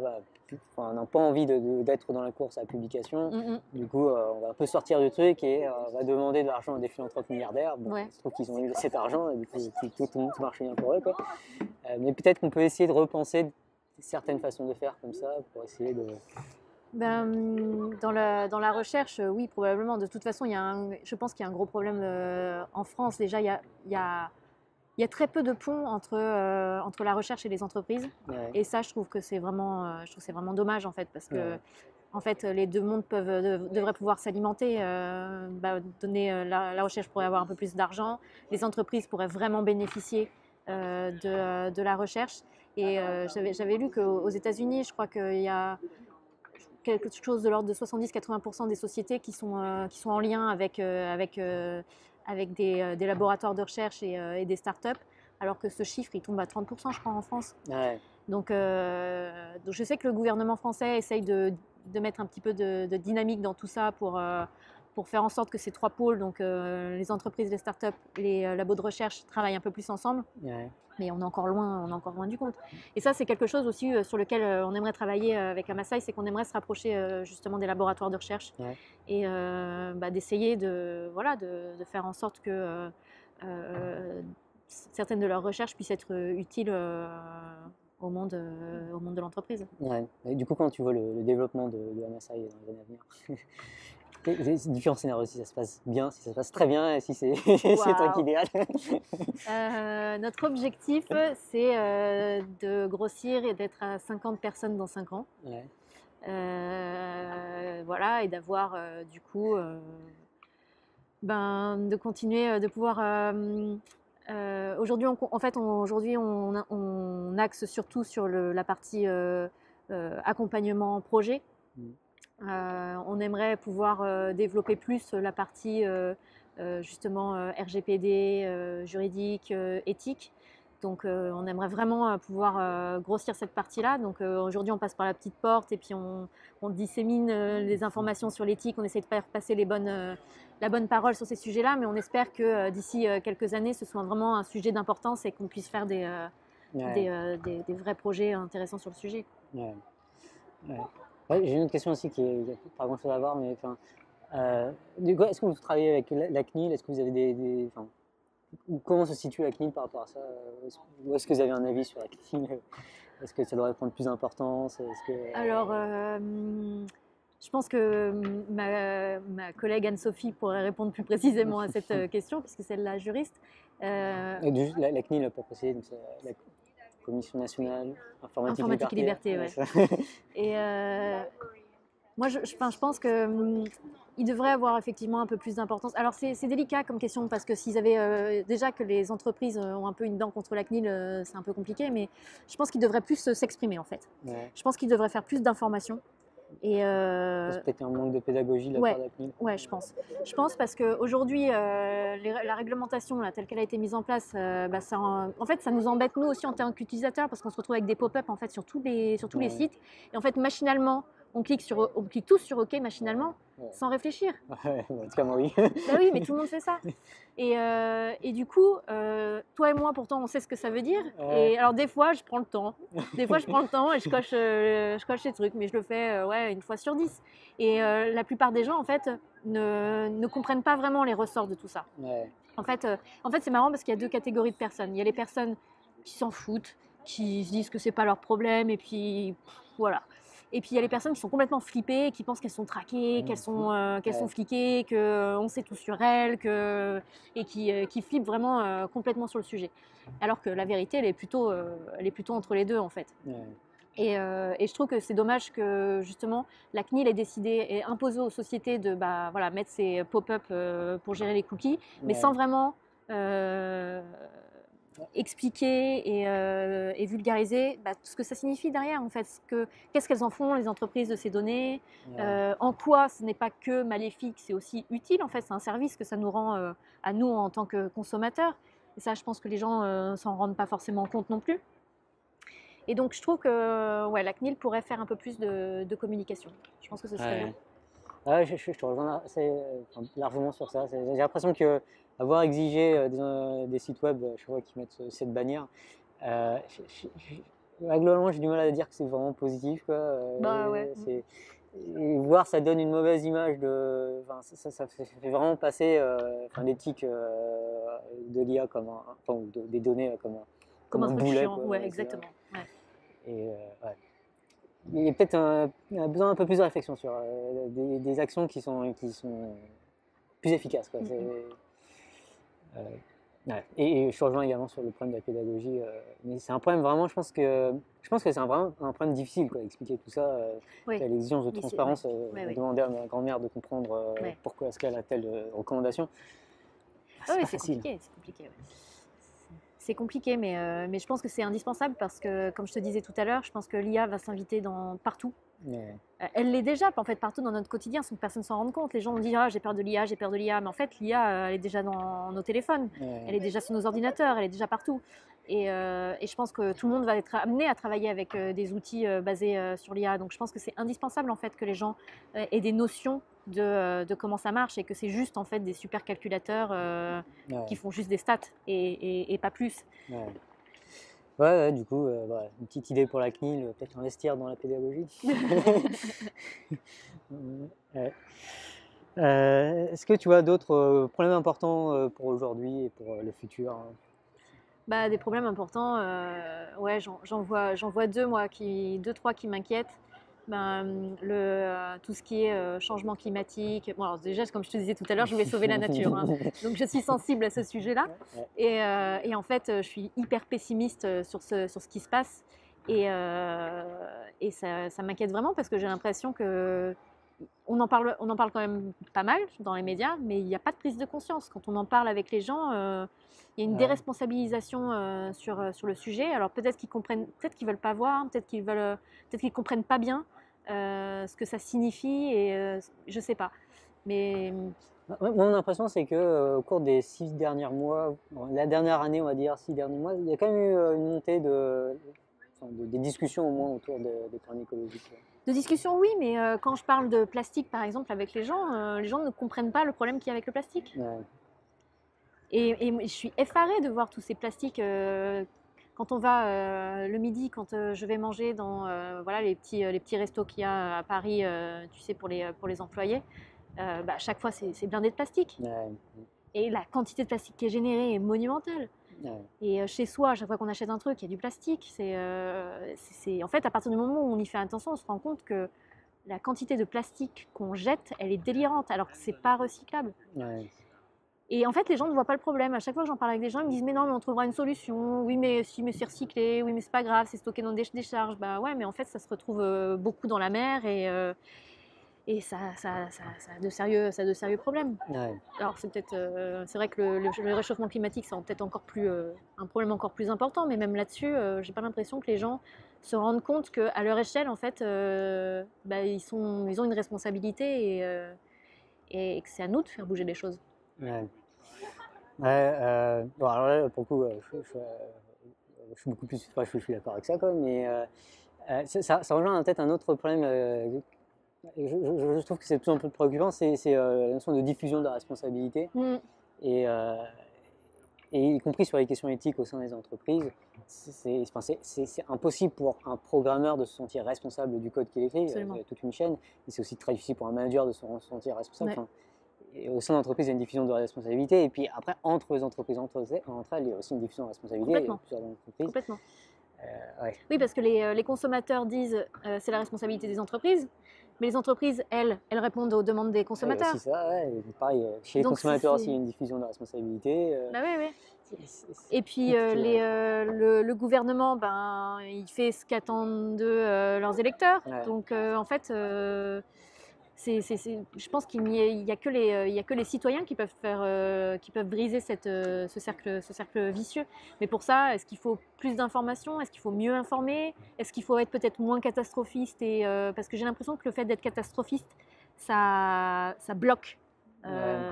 on n'a pas envie d'être dans la course à la publication. Du coup, on va un peu sortir du truc et on va demander de l'argent à des philanthropes milliardaires. Bon, il se trouve qu'ils ont eu cet argent et du coup, tout marche bien pour eux. Quoi. Mais peut-être qu'on peut essayer de repenser certaines façons de faire comme ça pour essayer de... Dans la recherche, oui, probablement. De toute façon, je pense qu'il y a un gros problème en France. Déjà, il y a très peu de ponts entre la recherche et les entreprises. Ouais. Et ça, je trouve que c'est vraiment dommage, en fait, parce que en fait, les deux mondes devraient pouvoir s'alimenter. La recherche pourrait avoir un peu plus d'argent. Les entreprises pourraient vraiment bénéficier de la recherche. Et j'avais lu qu'aux États-Unis, je crois qu'il y a quelque chose de l'ordre de 70-80% des sociétés qui sont en lien avec des laboratoires de recherche et des startups, alors que ce chiffre, il tombe à 30%, je crois, en France. Ouais. Donc je sais que le gouvernement français essaye de mettre un petit peu de dynamique dans tout ça pour faire en sorte que ces trois pôles, donc les entreprises, les startups, les labos de recherche, travaillent un peu plus ensemble. Ouais. Mais on est encore loin du compte. Et ça, c'est quelque chose aussi sur lequel on aimerait travailler avec Amasai, c'est qu'on aimerait se rapprocher justement des laboratoires de recherche et d'essayer de faire en sorte que certaines de leurs recherches puissent être utiles au monde de l'entreprise. Ouais. Et du coup, quand tu vois le développement de Amasai dans les années à venir, c'est différents scénarios, si ça se passe bien, si ça se passe très bien, et si c'est le truc idéal. Notre objectif, c'est de grossir et d'être à 50 personnes dans 5 ans. Ouais. Voilà, et d'avoir du coup, de continuer, de pouvoir... aujourd'hui, on axe surtout sur la partie accompagnement projet. On aimerait pouvoir développer plus la partie justement RGPD, juridique, éthique. Donc on aimerait vraiment pouvoir grossir cette partie-là. Donc aujourd'hui on passe par la petite porte et puis on dissémine les informations sur l'éthique, on essaie de faire passer la bonne parole sur ces sujets-là, mais on espère que d'ici quelques années ce soit vraiment un sujet d'importance et qu'on puisse faire des vrais projets intéressants sur le sujet. Ouais. J'ai une autre question aussi qui n'a pas grand-chose à voir, mais est-ce que vous travaillez avec la CNIL? Est-ce que vous avez comment se situe la CNIL par rapport à ça? Ou est-ce que vous avez un avis sur la CNIL? Est-ce que ça devrait prendre plus d'importance? Alors, je pense que ma collègue Anne-Sophie pourrait répondre plus précisément à cette question, puisque c'est la juriste. La CNIL, pour préciser, donc c'est la Commission nationale informatique et liberté. Ouais. Et Moi, enfin, je pense que il devrait avoir effectivement un peu plus d'importance. Alors, c'est délicat comme question parce que s'ils avaient déjà que les entreprises ont un peu une dent contre la CNIL, c'est un peu compliqué, mais je pense qu'ils devraient plus s'exprimer en fait. Ouais. Je pense qu'ils devraient faire plus d'informations. Et C'est peut-être un manque de pédagogie de la part ouais, de la CNIL. ouais, je pense. Je pense parce qu'aujourd'hui, la réglementation là, telle qu'elle a été mise en place, bah, en fait, ça nous embête nous aussi en tant qu'utilisateurs parce qu'on se retrouve avec des pop-up en fait, sur tous les Ouais. sites. Et en fait, machinalement, on clique tous sur OK machinalement, Ouais. sans réfléchir. Ouais, en tout cas, moi, oui. Bah oui, mais tout le monde fait ça. Et du coup, toi et moi, pourtant, on sait ce que ça veut dire. Ouais. Et alors, des fois, je prends le temps. Des fois, je prends le temps et je coche les trucs, mais je le fais ouais, une fois sur 10. Et la plupart des gens, en fait, ne comprennent pas vraiment les ressorts de tout ça. Ouais. En fait c'est marrant parce qu'il y a deux catégories de personnes. Il y a les personnes qui s'en foutent, qui se disent que c'est pas leur problème, et puis voilà. Et puis il y a les personnes qui sont complètement flippées, qui pensent qu'elles sont traquées, qu'elles sont fliquées, qu'on sait tout sur elles, et qui flippent vraiment complètement sur le sujet. Alors que la vérité, elle est plutôt entre les deux en fait. Ouais. Et je trouve que c'est dommage que justement la CNIL ait décidé et imposé aux sociétés de voilà, mettre ces pop-up pour gérer les cookies, mais sans vraiment expliquer et vulgariser ce que ça signifie derrière en fait. Qu'est-ce qu'elles en font les entreprises de ces données, Ouais. en quoi ce n'est pas que maléfique, c'est aussi utile en fait, c'est un service que ça nous rend à nous en tant que consommateurs. Et ça, je pense que les gens s'en rendent pas forcément compte non plus. Et donc, je trouve que ouais, la CNIL pourrait faire un peu plus de communication. Je pense que ce serait bien. Ouais, je te rejoins largement sur ça. J'ai l'impression que avoir exigé des sites web, je vois qu'ils mettent cette bannière, euh, globalement, j'ai du mal à dire que c'est vraiment positif, quoi. Bah ouais. Et voir ça donne une mauvaise image ça fait vraiment passer l'éthique de l'IA des données Comme comme un un truc boulet, chiant. quoi. Ouais, exactement. Ouais. Et ouais. Il y a peut-être besoin un peu plus de réflexion sur des actions qui sont plus efficaces, quoi. Euh, ouais. Et je te rejoins également sur le problème de la pédagogie. Mais c'est un problème vraiment, je pense que c'est un problème difficile, quoi, d'expliquer tout ça. Oui. L'exigence de Mais transparence, ouais, ouais. demander à ma grand-mère de comprendre Ouais. pourquoi est-ce qu'elle a telle recommandation. Ah C'est oui, pas facile. c'est compliqué. Ouais. C'est compliqué, mais je pense que c'est indispensable parce que, comme je te disais tout à l'heure, je pense que l'IA va s'inviter partout. Mais, Elle l'est déjà en fait partout dans notre quotidien sans que personne s'en rende compte. Les gens ont dit j'ai peur de l'IA, j'ai peur de l'IA, mais en fait l'IA elle est déjà dans nos téléphones, elle est déjà sur nos ordinateurs, elle est déjà partout. Et je pense que tout le monde va être amené à travailler avec des outils basés sur l'IA. Donc je pense que c'est indispensable en fait que les gens aient des notions de comment ça marche et que c'est juste en fait des super calculateurs qui font juste des stats et pas plus. ouais. Ouais, du coup, voilà, une petite idée pour la CNIL, peut-être investir dans la pédagogie. Ouais. Est-ce que tu vois d'autres problèmes importants pour aujourd'hui et pour le futur, hein? Bah, des problèmes importants, ouais, j'en vois deux, moi, deux, trois qui m'inquiètent. Ben, tout ce qui est changement climatique. Bon, alors déjà, comme je te disais tout à l'heure, je voulais sauver la nature, hein. Donc je suis sensible à ce sujet-là. Ouais. Et en fait, je suis hyper pessimiste sur ce qui se passe. Et ça m'inquiète vraiment parce que j'ai l'impression que on en parle quand même pas mal dans les médias, mais il n'y a pas de prise de conscience. Quand on en parle avec les gens, il y a une Ouais. déresponsabilisation sur le sujet. Alors peut-être qu'ils veulent pas voir, peut-être qu'ils comprennent pas bien ce que ça signifie, et je sais pas. Mais Mon impression, c'est que au cours des 6 derniers mois, la dernière année, on va dire 6 derniers mois, il y a quand même eu une montée des discussions au moins autour des problèmes écologiques. de discussion, oui, mais quand je parle de plastique, par exemple, avec les gens ne comprennent pas le problème qu'il y a avec le plastique. Ouais. Et je suis effarée de voir tous ces plastiques. Quand on va le midi, quand je vais manger dans voilà, les petits restos qu'il y a à Paris, tu sais, pour les employés, chaque fois c'est blindé de plastique. Ouais. Et la quantité de plastique qui est générée est monumentale. Ouais. Et chez soi, à chaque fois qu'on achète un truc, il y a du plastique. En fait, à partir du moment où on y fait attention, on se rend compte que la quantité de plastique qu'on jette, elle est délirante, alors que c'est pas recyclable. Ouais. Et en fait, les gens ne voient pas le problème. À chaque fois que j'en parle avec des gens, ils me disent mais non, mais on trouvera une solution. Oui, mais si, mais c'est recyclé. Oui, mais c'est pas grave, c'est stocké dans des décharges. Bah ouais, mais en fait, ça se retrouve beaucoup dans la mer Et ça a de sérieux problèmes. Ouais. Alors c'est vrai que le réchauffement climatique, c'est peut-être un problème encore plus important, mais même là-dessus, j'ai pas l'impression que les gens se rendent compte qu'à leur échelle, en fait, ils ont une responsabilité et que c'est à nous de faire bouger les choses. Ouais. Ouais, bon, alors là, pour le coup, je suis beaucoup plus, enfin, je suis d'accord avec ça, quoi, mais ça rejoint peut-être un autre problème. Je trouve que c'est de plus en plus préoccupant, c'est la notion de diffusion de la responsabilité. Mm, Et, et y compris sur les questions éthiques au sein des entreprises, c'est impossible pour un programmeur de se sentir responsable du code qu'il écrit, absolument. il y a toute une chaîne, et c'est aussi très difficile pour un manager de se sentir responsable. Ouais. Enfin, et au sein de l'entreprise, il y a une diffusion de responsabilité, et puis après, entre les entreprises, entre elles, il y a aussi une diffusion de responsabilité. Complètement. Plusieurs entreprises. Complètement. Ouais. Oui, parce que les consommateurs disent c'est la responsabilité des entreprises, mais les entreprises, elles répondent aux demandes des Ouais, il y a consommateurs. aussi ça, ouais. Et pareil, chez les Donc consommateurs aussi, il y a une diffusion de responsabilité. Bah ouais, ouais. C'est Et puis compliqué, ouais. le gouvernement, ben, il fait ce qu'attendent d'eux leurs électeurs. Ouais. Donc en fait, je pense il y a il y a que les citoyens qui peuvent briser ce cercle vicieux. Mais pour ça, est-ce qu'il faut plus d'informations? Est-ce qu'il faut mieux informer? Est-ce qu'il faut être peut-être moins catastrophiste parce que j'ai l'impression que le fait d'être catastrophiste, Ouais.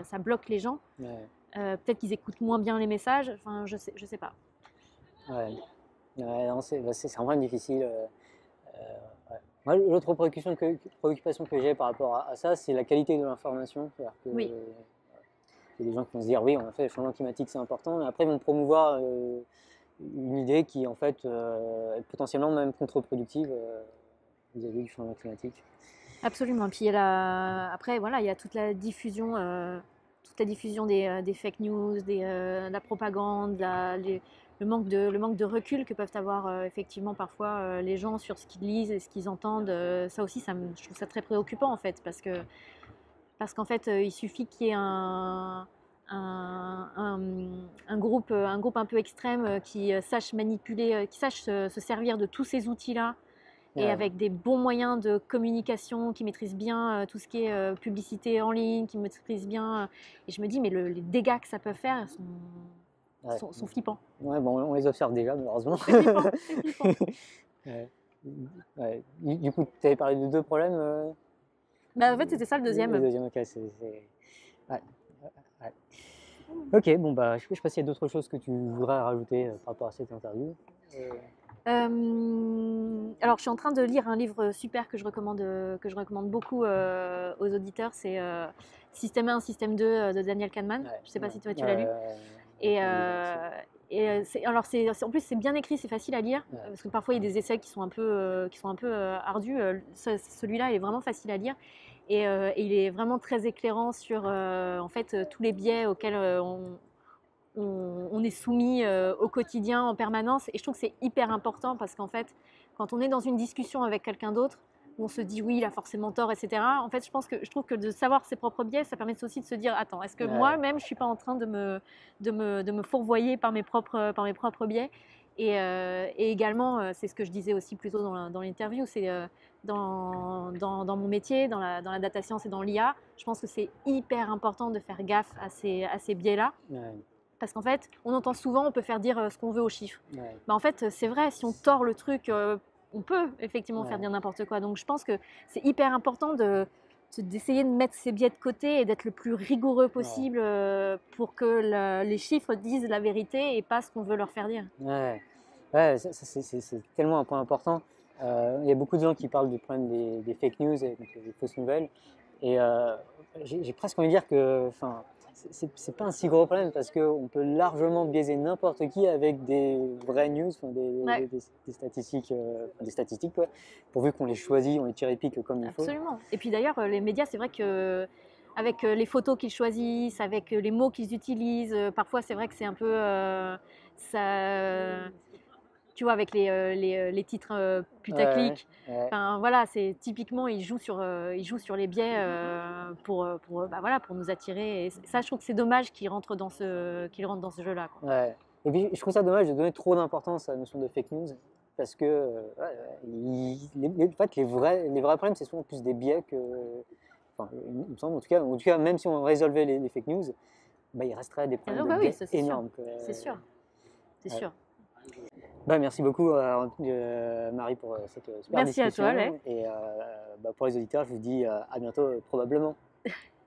ça bloque les gens. Ouais. Peut-être qu'ils écoutent moins bien les messages. Enfin, je sais pas. Ouais. Ouais, non, c'est vraiment difficile. Ouais. Moi, l'autre préoccupation que j'ai par rapport à ça, c'est la qualité de l'information. C'est-à-dire que Oui, il y a des gens qui vont se dire oui, en fait, le changement climatique c'est important, mais après ils vont promouvoir une idée qui en fait est potentiellement même contre-productive vis-à-vis du changement climatique. absolument. Et puis après, voilà, il y a toute la diffusion des fake news, de la propagande, le manque de recul que peuvent avoir effectivement parfois les gens sur ce qu'ils lisent et ce qu'ils entendent. Ça aussi, je trouve ça très préoccupant en fait, parce qu'en fait, il suffit qu'il y ait un groupe un peu extrême qui sache manipuler, qui sache se servir de tous ces outils-là et Ouais, avec des bons moyens de communication, qui maîtrisent bien tout ce qui est publicité en ligne, qui maîtrisent bien. Et je me dis, mais les dégâts que ça peut faire ouais. sont flippants. Ouais, bon, on les observe déjà, malheureusement. C'est flippant, c'est flippant. Ouais. Ouais. Du coup, tu avais parlé de deux problèmes. Bah, en fait, c'était ça le Le deuxième. deuxième, ok, ouais. Ouais. Ok, bon, bah, je sais pas s'il y a d'autres choses que tu voudrais rajouter par rapport à cette interview. Euh, Alors, je suis en train de lire un livre super que je recommande beaucoup aux auditeurs. C'est Système 1, Système 2 de Daniel Kahneman. ouais, Je ne sais pas ouais. si toi tu l'as lu. Et, en plus, c'est bien écrit, c'est facile à lire. Ouais. Parce que parfois, il y a des essais qui sont un peu ardus. Celui-là, il est vraiment facile à lire. Et il est vraiment très éclairant sur en fait, tous les biais auxquels on est soumis au quotidien en permanence. Et je trouve que c'est hyper important parce qu'en fait, quand on est dans une discussion avec quelqu'un d'autre, où on se dit oui, il a forcément tort, etc. En fait, je trouve que de savoir ses propres biais, ça permet aussi de se dire attends, est-ce que Ouais. moi-même, je suis pas en train de me fourvoyer par mes propres biais et également, c'est ce que je disais aussi plus tôt dans l'interview, c'est dans mon métier, dans la data science et dans l'IA, je pense que c'est hyper important de faire gaffe à ces biais-là. Ouais. Parce qu'en fait, on entend souvent, on peut faire dire ce qu'on veut aux chiffres. Ouais. Bah, en fait, c'est vrai, si on tord le truc, on peut effectivement faire Ouais. dire n'importe quoi. Donc je pense que c'est hyper important d'essayer de mettre ces biais de côté et d'être le plus rigoureux Ouais. possible pour que les chiffres disent la vérité et pas ce qu'on veut leur faire dire. Ouais. Ouais, c'est tellement un point important. Il y a beaucoup de gens qui parlent du problème des fake news et donc des fausses nouvelles. Et j'ai presque envie de dire que enfin, c'est pas un si gros problème parce qu'on peut largement biaiser n'importe qui avec des vraies news, enfin, Ouais, des statistiques quoi, pourvu qu'on les choisit, on les tire épiques comme il faut. absolument. Et puis d'ailleurs, les médias, c'est vrai que avec les photos qu'ils choisissent, avec les mots qu'ils utilisent, parfois c'est vrai que c'est un peu ça tu vois, avec les titres Ouais, putaclic. ouais, Enfin, voilà, c'est typiquement, ils jouent sur les biais bah, voilà, pour nous attirer. Et ça, je trouve que c'est dommage qu'ils rentrent dans ce jeu-là, quoi. ouais. Et puis je trouve ça dommage de donner trop d'importance à la notion de fake news. parce que en fait, les vrais problèmes, c'est souvent plus des biais que. Enfin, il me semble, en tout cas, même si on résolvait les fake news, bah, il resterait des problèmes de biais énormes. C'est sûr, c'est sûr. Bah, merci beaucoup Marie pour cette super Merci discussion. à toi, Lé. Et bah, pour les auditeurs, je vous dis à bientôt probablement.